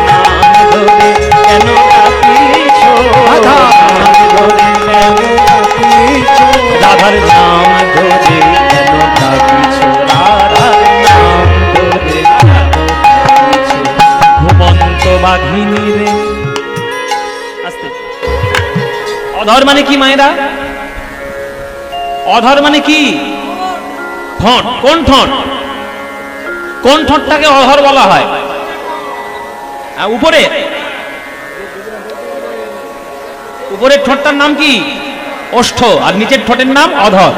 [SPEAKER 1] নাম ধরে কেন ডাকিছ, নাম ধরে কেন
[SPEAKER 2] ডাকিছ,
[SPEAKER 1] রাধার নাম ধরে কেন ডাকিছ, রাধার নাম ধরে কেন ডাকিছ। ঘুমন্ত বাঘিনী রে, আস্তে। অধর মানে কি মায়েরা? অধর মানে কি? ঠোঁট। কোন ঠোঁট? কোন ঠোঁটটাকে অধর বলা হয়? উপরে, উপরের ঠোঁটটার নাম কি? ওষ্ঠ। আর নিচের ঠোঁটের নাম অধর।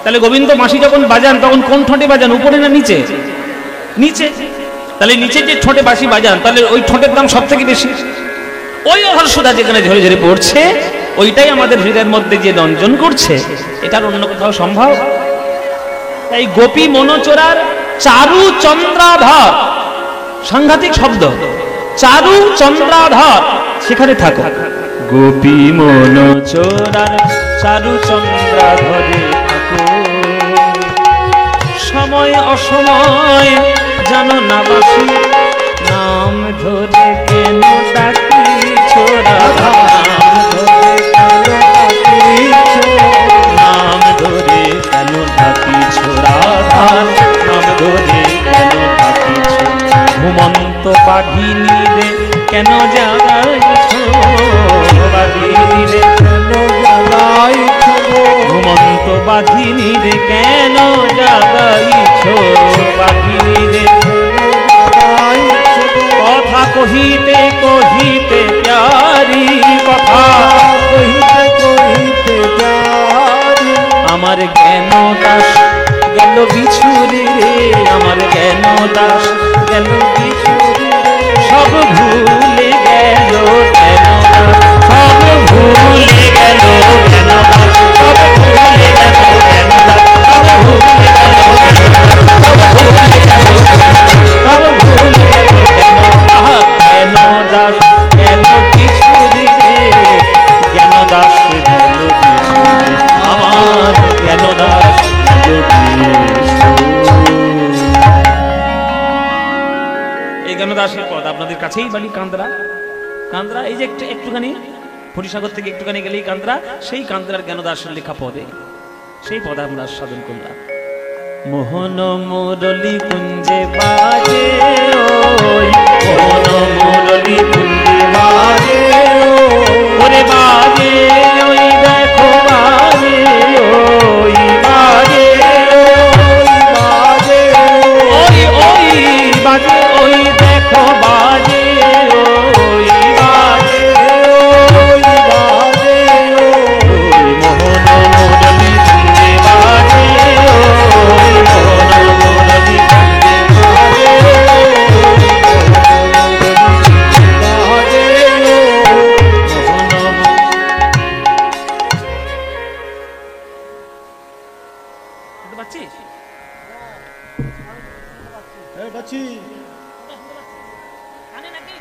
[SPEAKER 1] তাহলে গোবিন্দ মাসি যখন বাজান তখন কোন ঠোঁটে বাজান, উপরে না নিচে? নিচে। তাহলে নিচের যে ঠোঁটে বাঁশি বাজান তাহলে ওই ঠোঁটের দাম সব থেকে বেশি। ওই অধর সুধা যেখানে ঝরে ঝরে পড়ছে ওইটাই আমাদের হৃদয়ের মধ্যে যে রঞ্জন করছে, এটার অন্য কোথাও সম্ভব? তাই গোপী মনোচরার চারু চন্দ্রাধর, সাংঘাতিক শব্দ, চারু চন্দ্রাধর, সেখানে থাকো। গোপী মনোচরার চারু চন্দ্রাধরে থাকো, সময় অসময় জানো না বাসি, নাম ধরে কেন ডাকিছ, রাধা নাম ধরে কেন ডাকিছ, রাধা নাম ধরে কেন ডাকিছ। ঘুমন্ত বাঘিনী রে কেন জাগাইছ, বাঘিনী রে কেন জাগাইছ, ঘুমন্ত বাঘিনী রে কেন জাগাইছ, বাঘিনী রে কথা কহিতে কহিতে প্যারি, কথা
[SPEAKER 2] কহিতে কহিতে প্যারি,
[SPEAKER 1] আমার জ্ঞান দাস গেল বিছুরি রে, আমার জ্ঞান দাস গেল বিছুরি, সব ভুলে গেল কেন দাস, সব ভুলে গেল কেন দাস, সব ভুলে গেল কেন দাস, সব ভুলে গেল কেন দাস, সব ভুলে গেল সব ভুলে গেল কেন, আহা জ্ঞান দাস গেল বিছুরি রে, জ্ঞান দাস গেল বিছুরি, আমার জ্ঞান দাস গেল বিছুরি। এই জ্ঞানদাসের পদ আপনাদের কাছেই বাড়ি কান্দ্রা। কান্দ্রা এই যে একটুখানি হরিসাগর থেকে একটুখানি গেলেই কান্দ্রা, সেই কান্দ্রার জ্ঞানদাসের লেখা পদে সেই পদ আমরা সাধন করলাম। মোহন মুরলী কুঞ্জে বাজে, ওই মোহন মুরলী কুঞ্জে বাজে, ওরে বাজে ওই দেখো বাজে, ওই বাজে
[SPEAKER 2] বাজে
[SPEAKER 1] ওই ওই বাজে, ওই দেখো বাজে, ওই বাজে
[SPEAKER 2] ওই বাজে
[SPEAKER 1] ওই মোহন মুরলী কুঞ্জে বাজে, ওই মোহন মুরলী কুঞ্জে বাজে,
[SPEAKER 2] বাজে
[SPEAKER 1] মোহন। শুনতে পাচ্ছিস?
[SPEAKER 2] এ বাচ্চি,
[SPEAKER 1] কানে নাকি?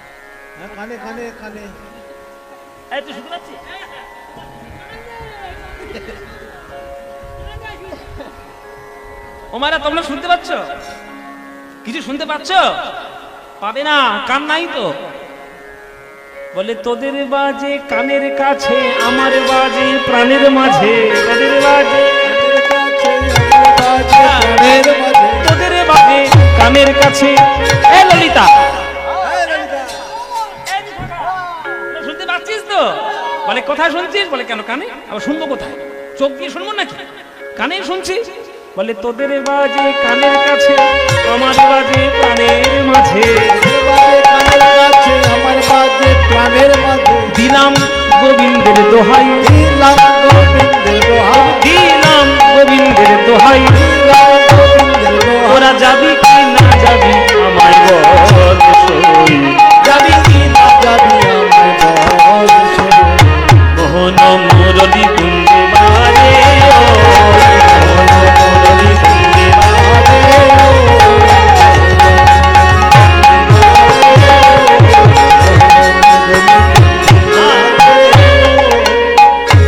[SPEAKER 2] হ্যাঁ কানে কানে কানে,
[SPEAKER 1] এই তুই শুনতে পাচ্ছিস? ওমারা তোমরা শুনতে পাচ্ছ? কিছু শুনতে পাচ্ছ? পাবে না, কান নাই তো। বলে তোদের বাজে কানের কাছে, আমার বাজে প্রাণের মাঝে, তোদের বাজে
[SPEAKER 2] প্রাণের মাঝে,
[SPEAKER 1] তোদের বাজে কানের কাছে। এ ললিতা, শুনতে পাচ্ছিস তো? বলে কোথায় শুনছিস? বলে কেন কানে? আবার শুনবো কোথায়? চোখ দিয়ে শুনবো নাকি? কানেই শুনছি। বলে তোদের বাজে কানের কাছে, আমার বাজে প্রাণের মাঝে,
[SPEAKER 2] বাজে কানের কাছে, আমার বাজে প্রাণের মাঝে,
[SPEAKER 1] দিলাম গোবিন্দের দোহাই,
[SPEAKER 2] দিলাম গোবিন্দের দোহাই,
[SPEAKER 1] দিলাম গোবিন্দের দোহাই,
[SPEAKER 2] দিলাম গোবিন্দের দোহাই।
[SPEAKER 1] তোরা যাবি কি না যাবি আমায় বল সই,
[SPEAKER 2] যাবি কি না যাবি আমায় বল সই।
[SPEAKER 1] মোহন মুরলী কুঞ্জে বাজে ও, মোহন মুরলী কুঞ্জে বাজে ও।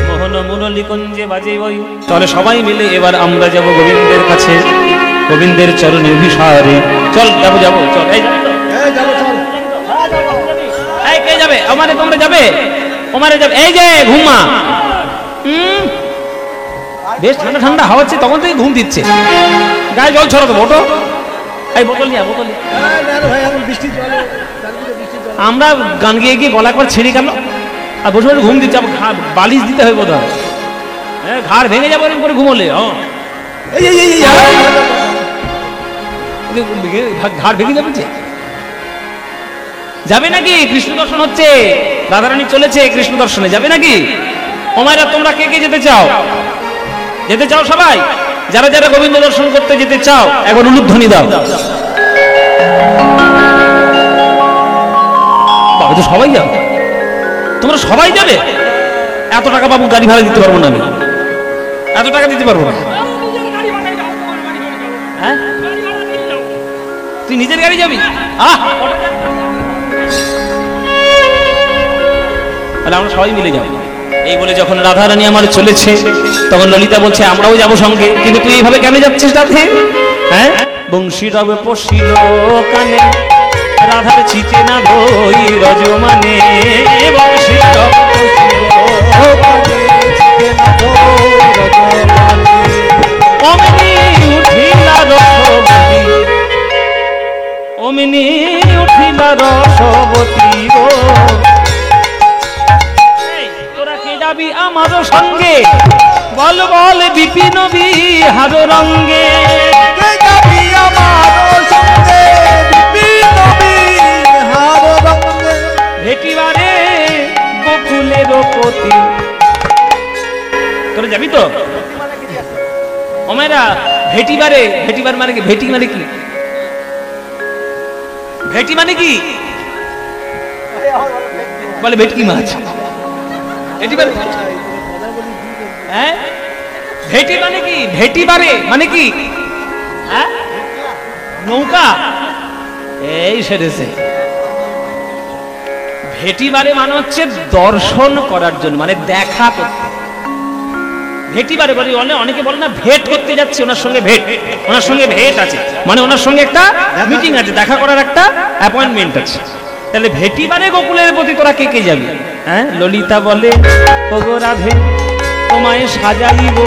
[SPEAKER 1] মোহন মুরলী কুঞ্জে বাজে ওই। তাহলে সবাই মিলে এবার আমরা যাব গোবিন্দের কাছে, গোবিন্দের চরণে অভিসারে। চল যাবো যাবো চল। এই যাবি তো?
[SPEAKER 2] এই যাবো চল।
[SPEAKER 1] এই কে যাবে? আমারে তোমরা যাবে? ওমারে যাবে? এই যে ঘুমা, বেশ ঠান্ডা ঠান্ডা হাওয়া হচ্ছে, তখন থেকে ঘুম দিচ্ছে। গায়ে জল ছড়া তো ওটো। এই বোতল নিয়ে বোতল নিয়ে।
[SPEAKER 2] এই না রে ভাই, এখন বৃষ্টি চলে, চারদিকে বৃষ্টি চলে।
[SPEAKER 1] আমরা গান গিয়ে গিয়ে গলা একবার ছিঁড়ে গেল আর বসে বসে ঘুম দিচ্ছে। আবার বালিশ দিতে হবে বোধ হয়, হ্যাঁ ঘাড় ভেঙে যাবে এরকম করে ঘুমোলে।
[SPEAKER 2] এই এই এই এই,
[SPEAKER 1] ঘাড় ভেঙে যাবে যে। যাবে নাকি? কৃষ্ণ দর্শন হচ্ছে, রাধারানী চলেছে কৃষ্ণ দর্শনে, যাবে নাকি? ওমাইরা তোমরা কে কে যেতে চাও? যেতে চাও সবাই? যারা যারা গোবিন্দ দর্শন করতে যেতে চাও এখন উলুধ্বনি দাও। বাবা তো সবাই যাবে, তোমরা সবাই যাবে? এত টাকা বাবু গাড়ি ভাড়া দিতে পারবো না আমি, এত টাকা দিতে পারবো না। হ্যাঁ তুই নিজের গাড়ি যাবি? তাহলে আমরা সবাই মিলে যাবো। এই বলে যখন রাধারানী আমার চলেছে তখন ললিতা বলছে আমরাও যাবো সঙ্গে। কিন্তু তুই এইভাবে কেন যাচ্ছিস রাধে? হ্যাঁ বংশী রবে পশিল কানে, রাধার চিতে না ধই রজমানে। বংশী রবে অমনি উঠিলা রসবতী, অমনি উঠিলা রসবতী গো। তোরা কে যাবি আমার সঙ্গে? বল বল বিপিন বিহার রঙ্গে।
[SPEAKER 2] কে যাবি আমার সঙ্গে? বিপিন বিহার রঙ্গে।
[SPEAKER 1] ভেটিবারে গোকুলের পতি। তোরা যাবি তো? ওমেরা ভেটিবারে, ভেটিবার মানে কি? ভেটি মানে কি? ভেটি মানে কি? বলে ভেটকি মাছ। ভেটিবার হ্যাঁ ভেটি মানে কি? ভেটিবারে মানে কি? হ্যাঁ নৌকা। এই সেরেছে। ভেটিবারে মানে হচ্ছে দর্শন করার জন্য, মানে দেখা করতে। ভেটিবারে বলি অনেকে বলে না ভেট করতে যাচ্ছে, ওনার সঙ্গে ভেট, ওনার সঙ্গে ভেট আছে মানে ওনার সঙ্গে একটা মিটিং আছে, দেখা করার একটা অ্যাপয়েন্টমেন্ট আছে। তাহলে ভেটিবারে গোকুলের প্রতি তোরা কে কে যাবি? হ্যাঁ ললিতা বলে ওগো রাধে তোমায় সাজাইব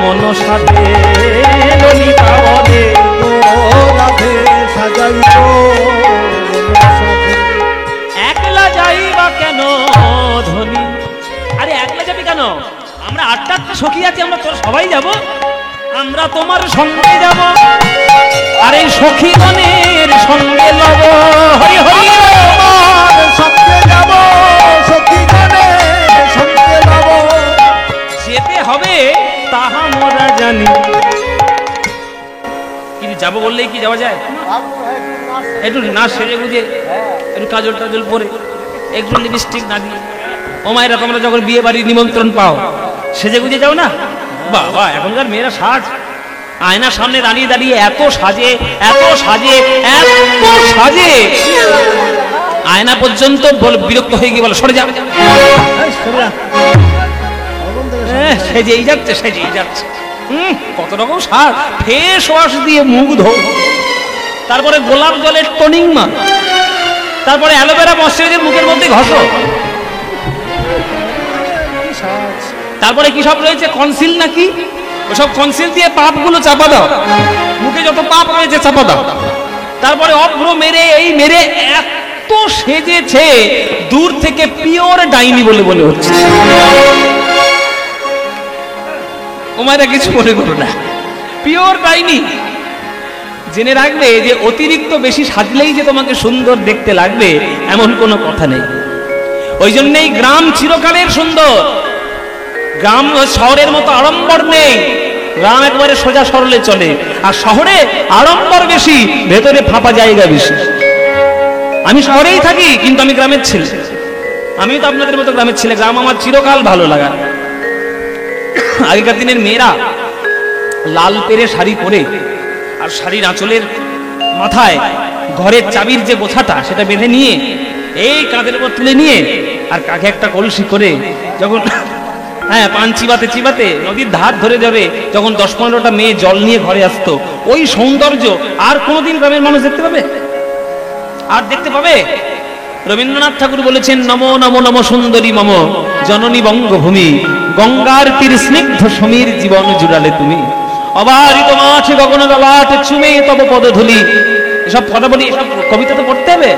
[SPEAKER 1] মন সাথে। ললিতা বলে
[SPEAKER 2] ও রাধে সাজাইব মন সাথে।
[SPEAKER 1] একলা যাইবা কেন ধনী? আরে একলা যাবি কেন? আমরা আটটা সখী আছি, আমরা তোর সবাই যাব, আমরা তোমার সঙ্গে যাব। আর এই সখীগণের সঙ্গে লব। হরি হরি
[SPEAKER 2] তোমার সঙ্গে যাব, সখীগণের সঙ্গে যাব।
[SPEAKER 1] যেতে হবে তাহা মোরা জানি। কিন্তু যাবো বললেই কি যাওয়া যায়? একটু না সেরে বুঝে, একটু কাজল টাজল পরে, একটু লিপস্টিক না দিয়ে। ও মায়েরা তোমরা যখন বিয়ে বাড়ির নিমন্ত্রণ পাও সেজে গুজে যাও না? বাবা এখনকার মেয়েরা সাজ, আয়নার সামনে দাঁড়িয়ে দাঁড়িয়ে এত সাজে, এত সাজে, এত সাজে, আয়না পর্যন্ত বিরক্ত হয়ে গিয়ে বলে সরে যা।
[SPEAKER 2] এই সরে যা।
[SPEAKER 1] সেজেই যাচ্ছে, সেজেই যাচ্ছে। কত রকম সাজ, ফেস ওয়াশ দিয়ে মুখ ধো, তারপরে গোলাপ জলের টনিং মা, তারপরে অ্যালোভেরা ময়শ্চারাইজার মুখের মধ্যে ঘষো, তারপরে কি সব রয়েছে কনসিল নাকি, ওসব কনসিল দিয়ে পাপগুলো চাপা দাও, মুখে যত পাপ রয়েছে চাপা দাও। তারপরে অভ্র মেরে এই মেরে এত সেজেছে দূর থেকে পিওর ডাইনি বলে মনে হচ্ছে। ওমারা কিছু মনে করো না, পিওর ডাইনি। জেনে রাখবে যে অতিরিক্ত বেশি সাজলেই যে তোমাকে সুন্দর দেখতে লাগবে এমন কোনো কথা নেই। ওই জন্যই গ্রাম চিরকালের সুন্দর। গ্রাম শহরের মতো আড়ম্বর নেই, গ্রাম একবারে সোজা সরলে চলে। আর শহরে আড়ম্বর বেশি, ভেতরে ফাঁপা জায়গা বেশি। আমি শহরেই থাকি কিন্তু আমি গ্রামের ছেলে, আমি তো আপনাদের মতো গ্রামের ছেলে। গ্রাম আমার চিরকাল ভালো লাগা। আগেকার দিনের মেয়েরা লাল পেরে শাড়ি পরে আর শাড়ির আঁচলের মাথায় ঘরের চাবির যে গোছাটা সেটা বেঁধে নিয়ে এই কাঁধের উপর তুলে নিয়ে আর কাঁখে একটা কলসি করে যখন পান চিবাতে চিবাতে নদীর ধার ধরে যাবে, যখন 10-15টা মেয়ে জল নিয়ে ঘরে আসতো, ওই সৌন্দর্য আর কোনোদিন গ্রামের মানুষ দেখতে পাবে? আর দেখতে পাবে? রবীন্দ্রনাথ ঠাকুর বলেছেন, নমো নমো নমো সুন্দরী মম জননী বঙ্গভূমি, গঙ্গার তীর স্নিগ্ধ সমীর জীবন জুড়ালে তুমি, অবারিত মাছে গগন ললাট চুমে তব পদধূলি। এসব কথা বলি, এসব কবিতা তো পড়তে হবে।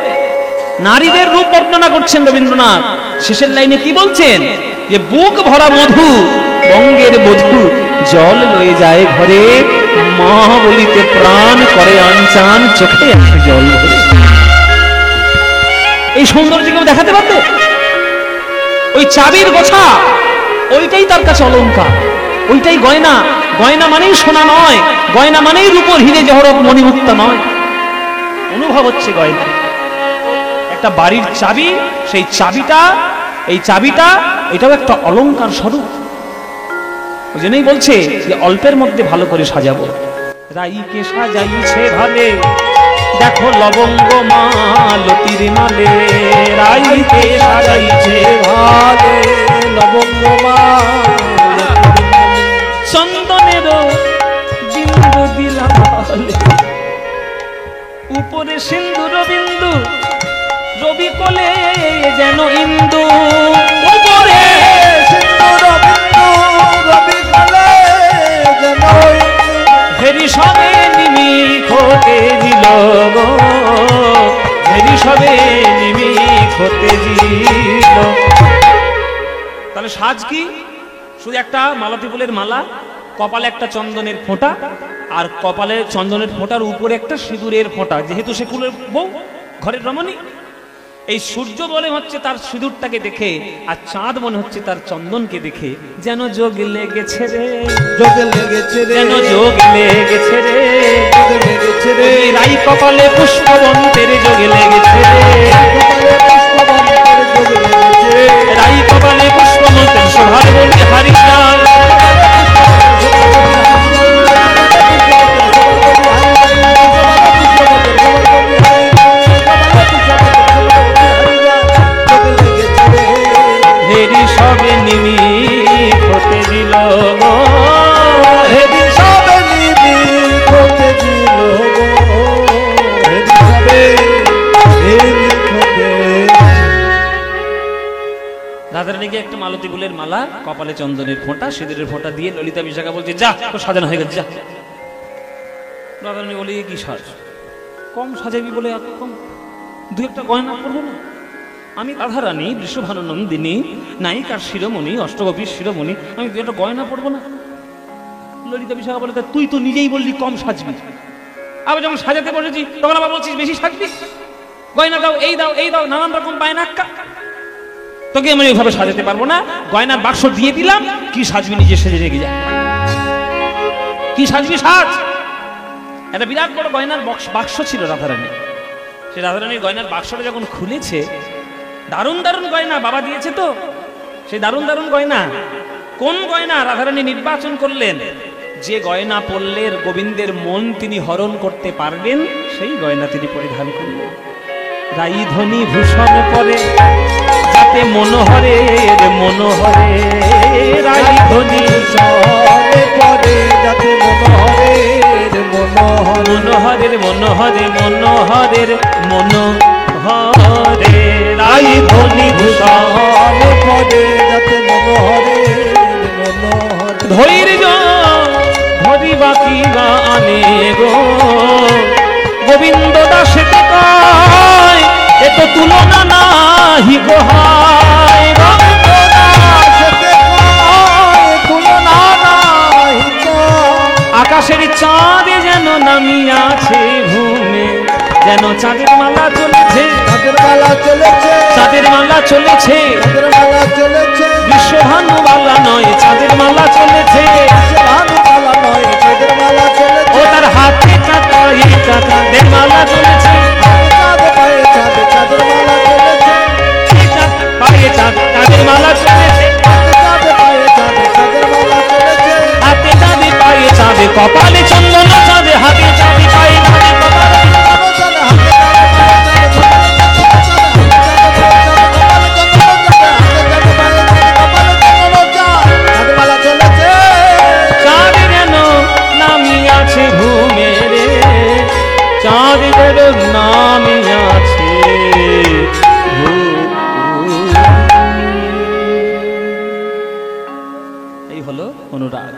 [SPEAKER 1] নারীদের রূপ বর্ণনা করছেন রবীন্দ্রনাথ। শেষের লাইনে কি বলছেন? যে বুক ভরা মধু বঙ্গের বধূ জল লয়ে যায় ঘরে, মা বলিতে প্রাণ করে আনচান চোখে আসে জল ভরে। এই সৌন্দর্য কেউ দেখাতে পারবে? ওই চাবির গোছা, ওইটাই তার কাছে অলংকার, ওইটাই গয়না। গয়না মানেই সোনা নয়, গয়না মানেই রূপোর হিরে জহরত মণিমুক্তা নয়। অনুভব হচ্ছে গয়না। একটা বাড়ির চাবি, সেই চাবিটা, এই চাবিটা এটাও একটা অলংকার স্বরূপ। ওই জন্যই বলছে যে অল্পের মধ্যে ভালো করে সাজাবো। রাইকে সাজাইছে ভালে, দেখো লবঙ্গ মালতির মালে, রাইকে সাজাইছে ভালে লবঙ্গ মাল, চন্দনের বিন্দু দিলা ভালে, উপরে সিন্দুর বিন্দু, রবি কোলে যেন ইন্দু, উপরে সিন্দুর বিন্দু, রবি কোলে যেন ইন্দু, হেরি সবে নিমিখতে দিল গো, হেরি সবে নিমিখতে দিল। তাহলে সাজ কি? শুধু একটা মালতী ফুলের মালা, কপালে একটা চন্দনের ফোঁটা, আর কপালে চন্দনের ফোঁটার উপরে একটা সিঁদুরের ফোঁটা। যেহেতু সে কুলের বউ, ঘরের রমণী, এই সূর্য মনে হচ্ছে তার সিঁদুরটাকে দেখে, আর চাঁদ মনে হচ্ছে তার চন্দনকে দেখে যেন যোগ লেগেছে রে,
[SPEAKER 2] যোগ লেগেছে রে,
[SPEAKER 1] যেন যোগ লেগেছে রে,
[SPEAKER 2] যোগ লেগেছে রে,
[SPEAKER 1] রাই কপালে পুষ্পবন্তের যোগ লেগেছে রে, রাই কপালে পুষ্পবন্তের সোহার বলে হারিয়া, হেরি সবে নিমিখতে দিল গো, হেরি সবে নিমিখতে দিল গো, হেরি সবে নিমিখতে। রাধারানীকে একটা মালতী ফুলের মালা, কপালে চন্দনের ফোঁটা, সিঁদুরের ফোঁটা দিয়ে ললিতা বিশাখা বলছে, যা তো সাজানো হয়ে গেছে, যা। রাধারানী বলে, কি সাজ, কম সাজাবি বলে এত কম, দু একটা গয়না করবো না? আমি রাধারানী, বৃষভানুনন্দিনী, নায়িকার শিরোমণি, অষ্টগোপীর শিরোমণি, আমি দু একটা গয়না পড়বো না? ললিতা বিশাখা বলে, তুই তো নিজেই বললি কম সাজবি, আবার যখন সাজাতে বসেছি তখন আবার বলছিস বেশি সাজবি, গয়না দাও, এই দাও, এই দাও, নানান রকম বায়না। তোকে আমি এইভাবে সাজাতে পারবো না, গয়নার বাক্স দিয়ে দিলাম, কি সাজবি নিজে সেজে রেখে যা, কি সাজবি সাজ। একটা বিরাট বড় গয়নার বাক্স ছিল রাধারানী। সে রাধারানীর গয়নার বাক্সটা যখন খুলেছে, দারুণ দারুণ গয়না বাবা দিয়েছে তো, সেই দারুণ দারুণ গয়না। কোন গয়না? রাধারানী নির্বাচন করলেন, যে গয়না পরলে গোবিন্দের মন তিনি হরণ করতে পারবেন, সেই গয়না তিনি পরিধান করলেন। রাইধনী ভূষণ পরে যাতে মনোহরের মনোহরে, রাইধনী
[SPEAKER 2] পরে যাতে মনোহরের মনোহর,
[SPEAKER 1] মনোহরের মনোহরে মনোহরের মনোহরে, রাইধনী ভূষণ
[SPEAKER 2] পরে যাতে মনোহরের মনোহর,
[SPEAKER 1] ধৈর্য ধরি বাকি গানে গো, গোবিন্দ দাসে কয় এ তো তুলনা নাহি গোহায়, গোবিন্দ দাসে কয় তুলনা নাহি, আকাশের চাঁদে যেন নামিয়াছে ভূমে, যেন চাঁদের মালা চলেছে,
[SPEAKER 2] চাঁদের মালা চলেছে,
[SPEAKER 1] চাঁদের মালা চলেছে,
[SPEAKER 2] চাঁদের মালা চলেছে,
[SPEAKER 1] বিশ্বভানু মালা নয় চাঁদের মালা চলেছে,
[SPEAKER 2] ভানু মালা নয় চাঁদের মালা চলেছে,
[SPEAKER 1] ও তার হাতে চাঁদ পায়ে চাঁদ চাঁদের মালা চলেছে,
[SPEAKER 2] চাঁদ পায়ে চাঁদ চাঁদের মালা চলেছে,
[SPEAKER 1] চাঁদ পায়ে চাঁদ চাঁদের মালা চলেছে,
[SPEAKER 2] চাঁদ পায়ে চাঁদ চাঁদের মালা চলেছে,
[SPEAKER 1] হাতে চাঁদে পায়ে চাঁদে কপালে চন্দন চাঁদে হাতে চাঁদে পায়ে চাঁদে কপালে চাঁদ যেন নামিয়াছে ঘুমে রে, চাঁদ যেন নামিয়াছে এই হলো অনুরাগ।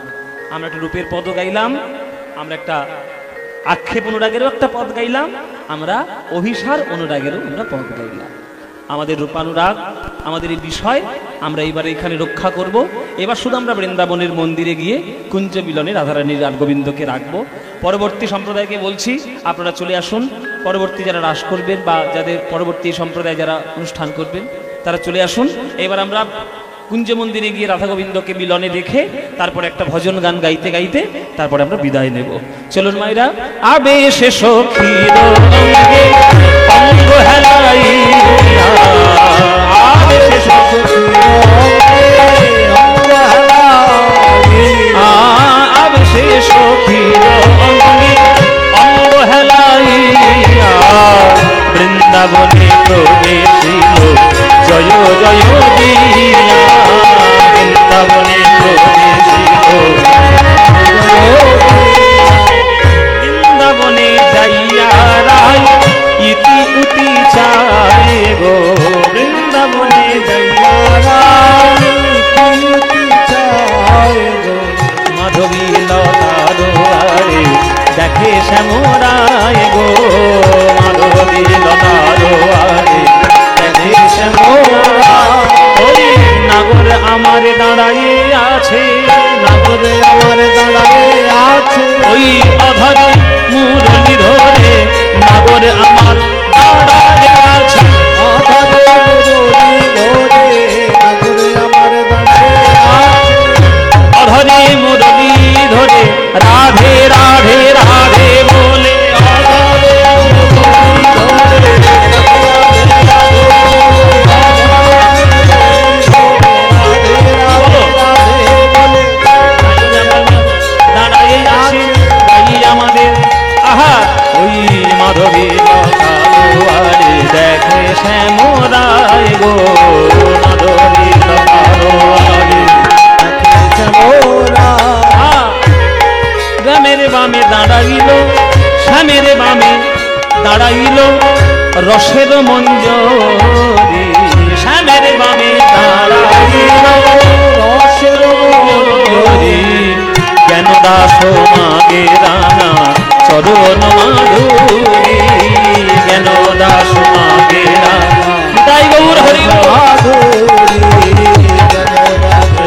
[SPEAKER 1] আমরা একটা রূপের পদ গাইলাম, আমরা একটা আক্ষেপ অনুরাগেরও একটা পদ গাইলাম, আমরা অভিসার অনুরাগেরও আমরা পদ গাইলাম। আমাদের রূপানুরাগ, আমাদের এই বিষয় আমরা এইবার এখানে রক্ষা করব। এবার শুধু আমরা বৃন্দাবনের মন্দিরে গিয়ে কুঞ্জ মিলনে রাধারানীর আর গোবিন্দকে রাখবো। পরবর্তী সম্প্রদায়কে বলছি আপনারা চলে আসুন, পরবর্তী যারা রাস করবেন বা যাদের পরবর্তী সম্প্রদায় যারা অনুষ্ঠান করবেন তারা চলে আসুন। এবার আমরা কুঞ্জ মন্দিরে গিয়ে রাধা গোবিন্দকে মিলনে দেখে তারপর একটা ভজন গান গাইতে গাইতে তারপরে আমরা বিদায় নেব। চলুন মায়েরা। আবেশে সখীর অঙ্গে অঙ্গ হেলাইয়া, আবেশে সখীর আবেশে সখীর অঙ্গে অঙ্গ হেলাইয়া, বৃন্দাবনে প্রবেশিল জয় জয় দিয়া, বৃন্দাবনে প্রবেশিল বৃন্দাবনে যাইয়া রায় ইতি উতি চায় গো, বৃন্দাবনে যাইয়া রায় ইতি উতি চায় গো, মাধবী লতার আরে দেখে শ্যামরায় গো, মাধবী লতার আরে দেখে শ্যামরায়। ওই নাগর আমার দাঁড়াইয়ে আছে, নাগর আমার দাঁড়াইয়ে আছে, ওই অধরে মুরলি ধরে নাগর আমার দাঁড়াইয়ে আছে,
[SPEAKER 2] অধরে মুরলি ধরে নাগর আমার দাঁড়াইয়ে আছে,
[SPEAKER 1] অধরে মুরলি ধরে রাধে রাধে রাধে বলে, অধরে মুরলি দাঁড়াই আছে গাই আমাদের। আহা ওই মাধবী লতারে দেখে শ্যামরায় গো, মাধবী লতারে দেখে শ্যামরায়। গ্রামের বামে দাঁড়াইল, শ্যামের বামে দাঁড়াইল রসের মঞ্জরি, শ্যামের বামে দাঁড়াইল রসের মঞ্জরি, জ্ঞান দাস মাগে রানা চরণ মাধুরী, জ্ঞান দাস মাগে রানা তাই গৌর হরি
[SPEAKER 2] মাধুরী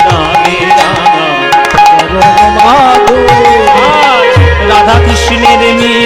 [SPEAKER 1] মাগে রানা
[SPEAKER 2] মাধুরী
[SPEAKER 1] রাধা কৃষ্ণের মিল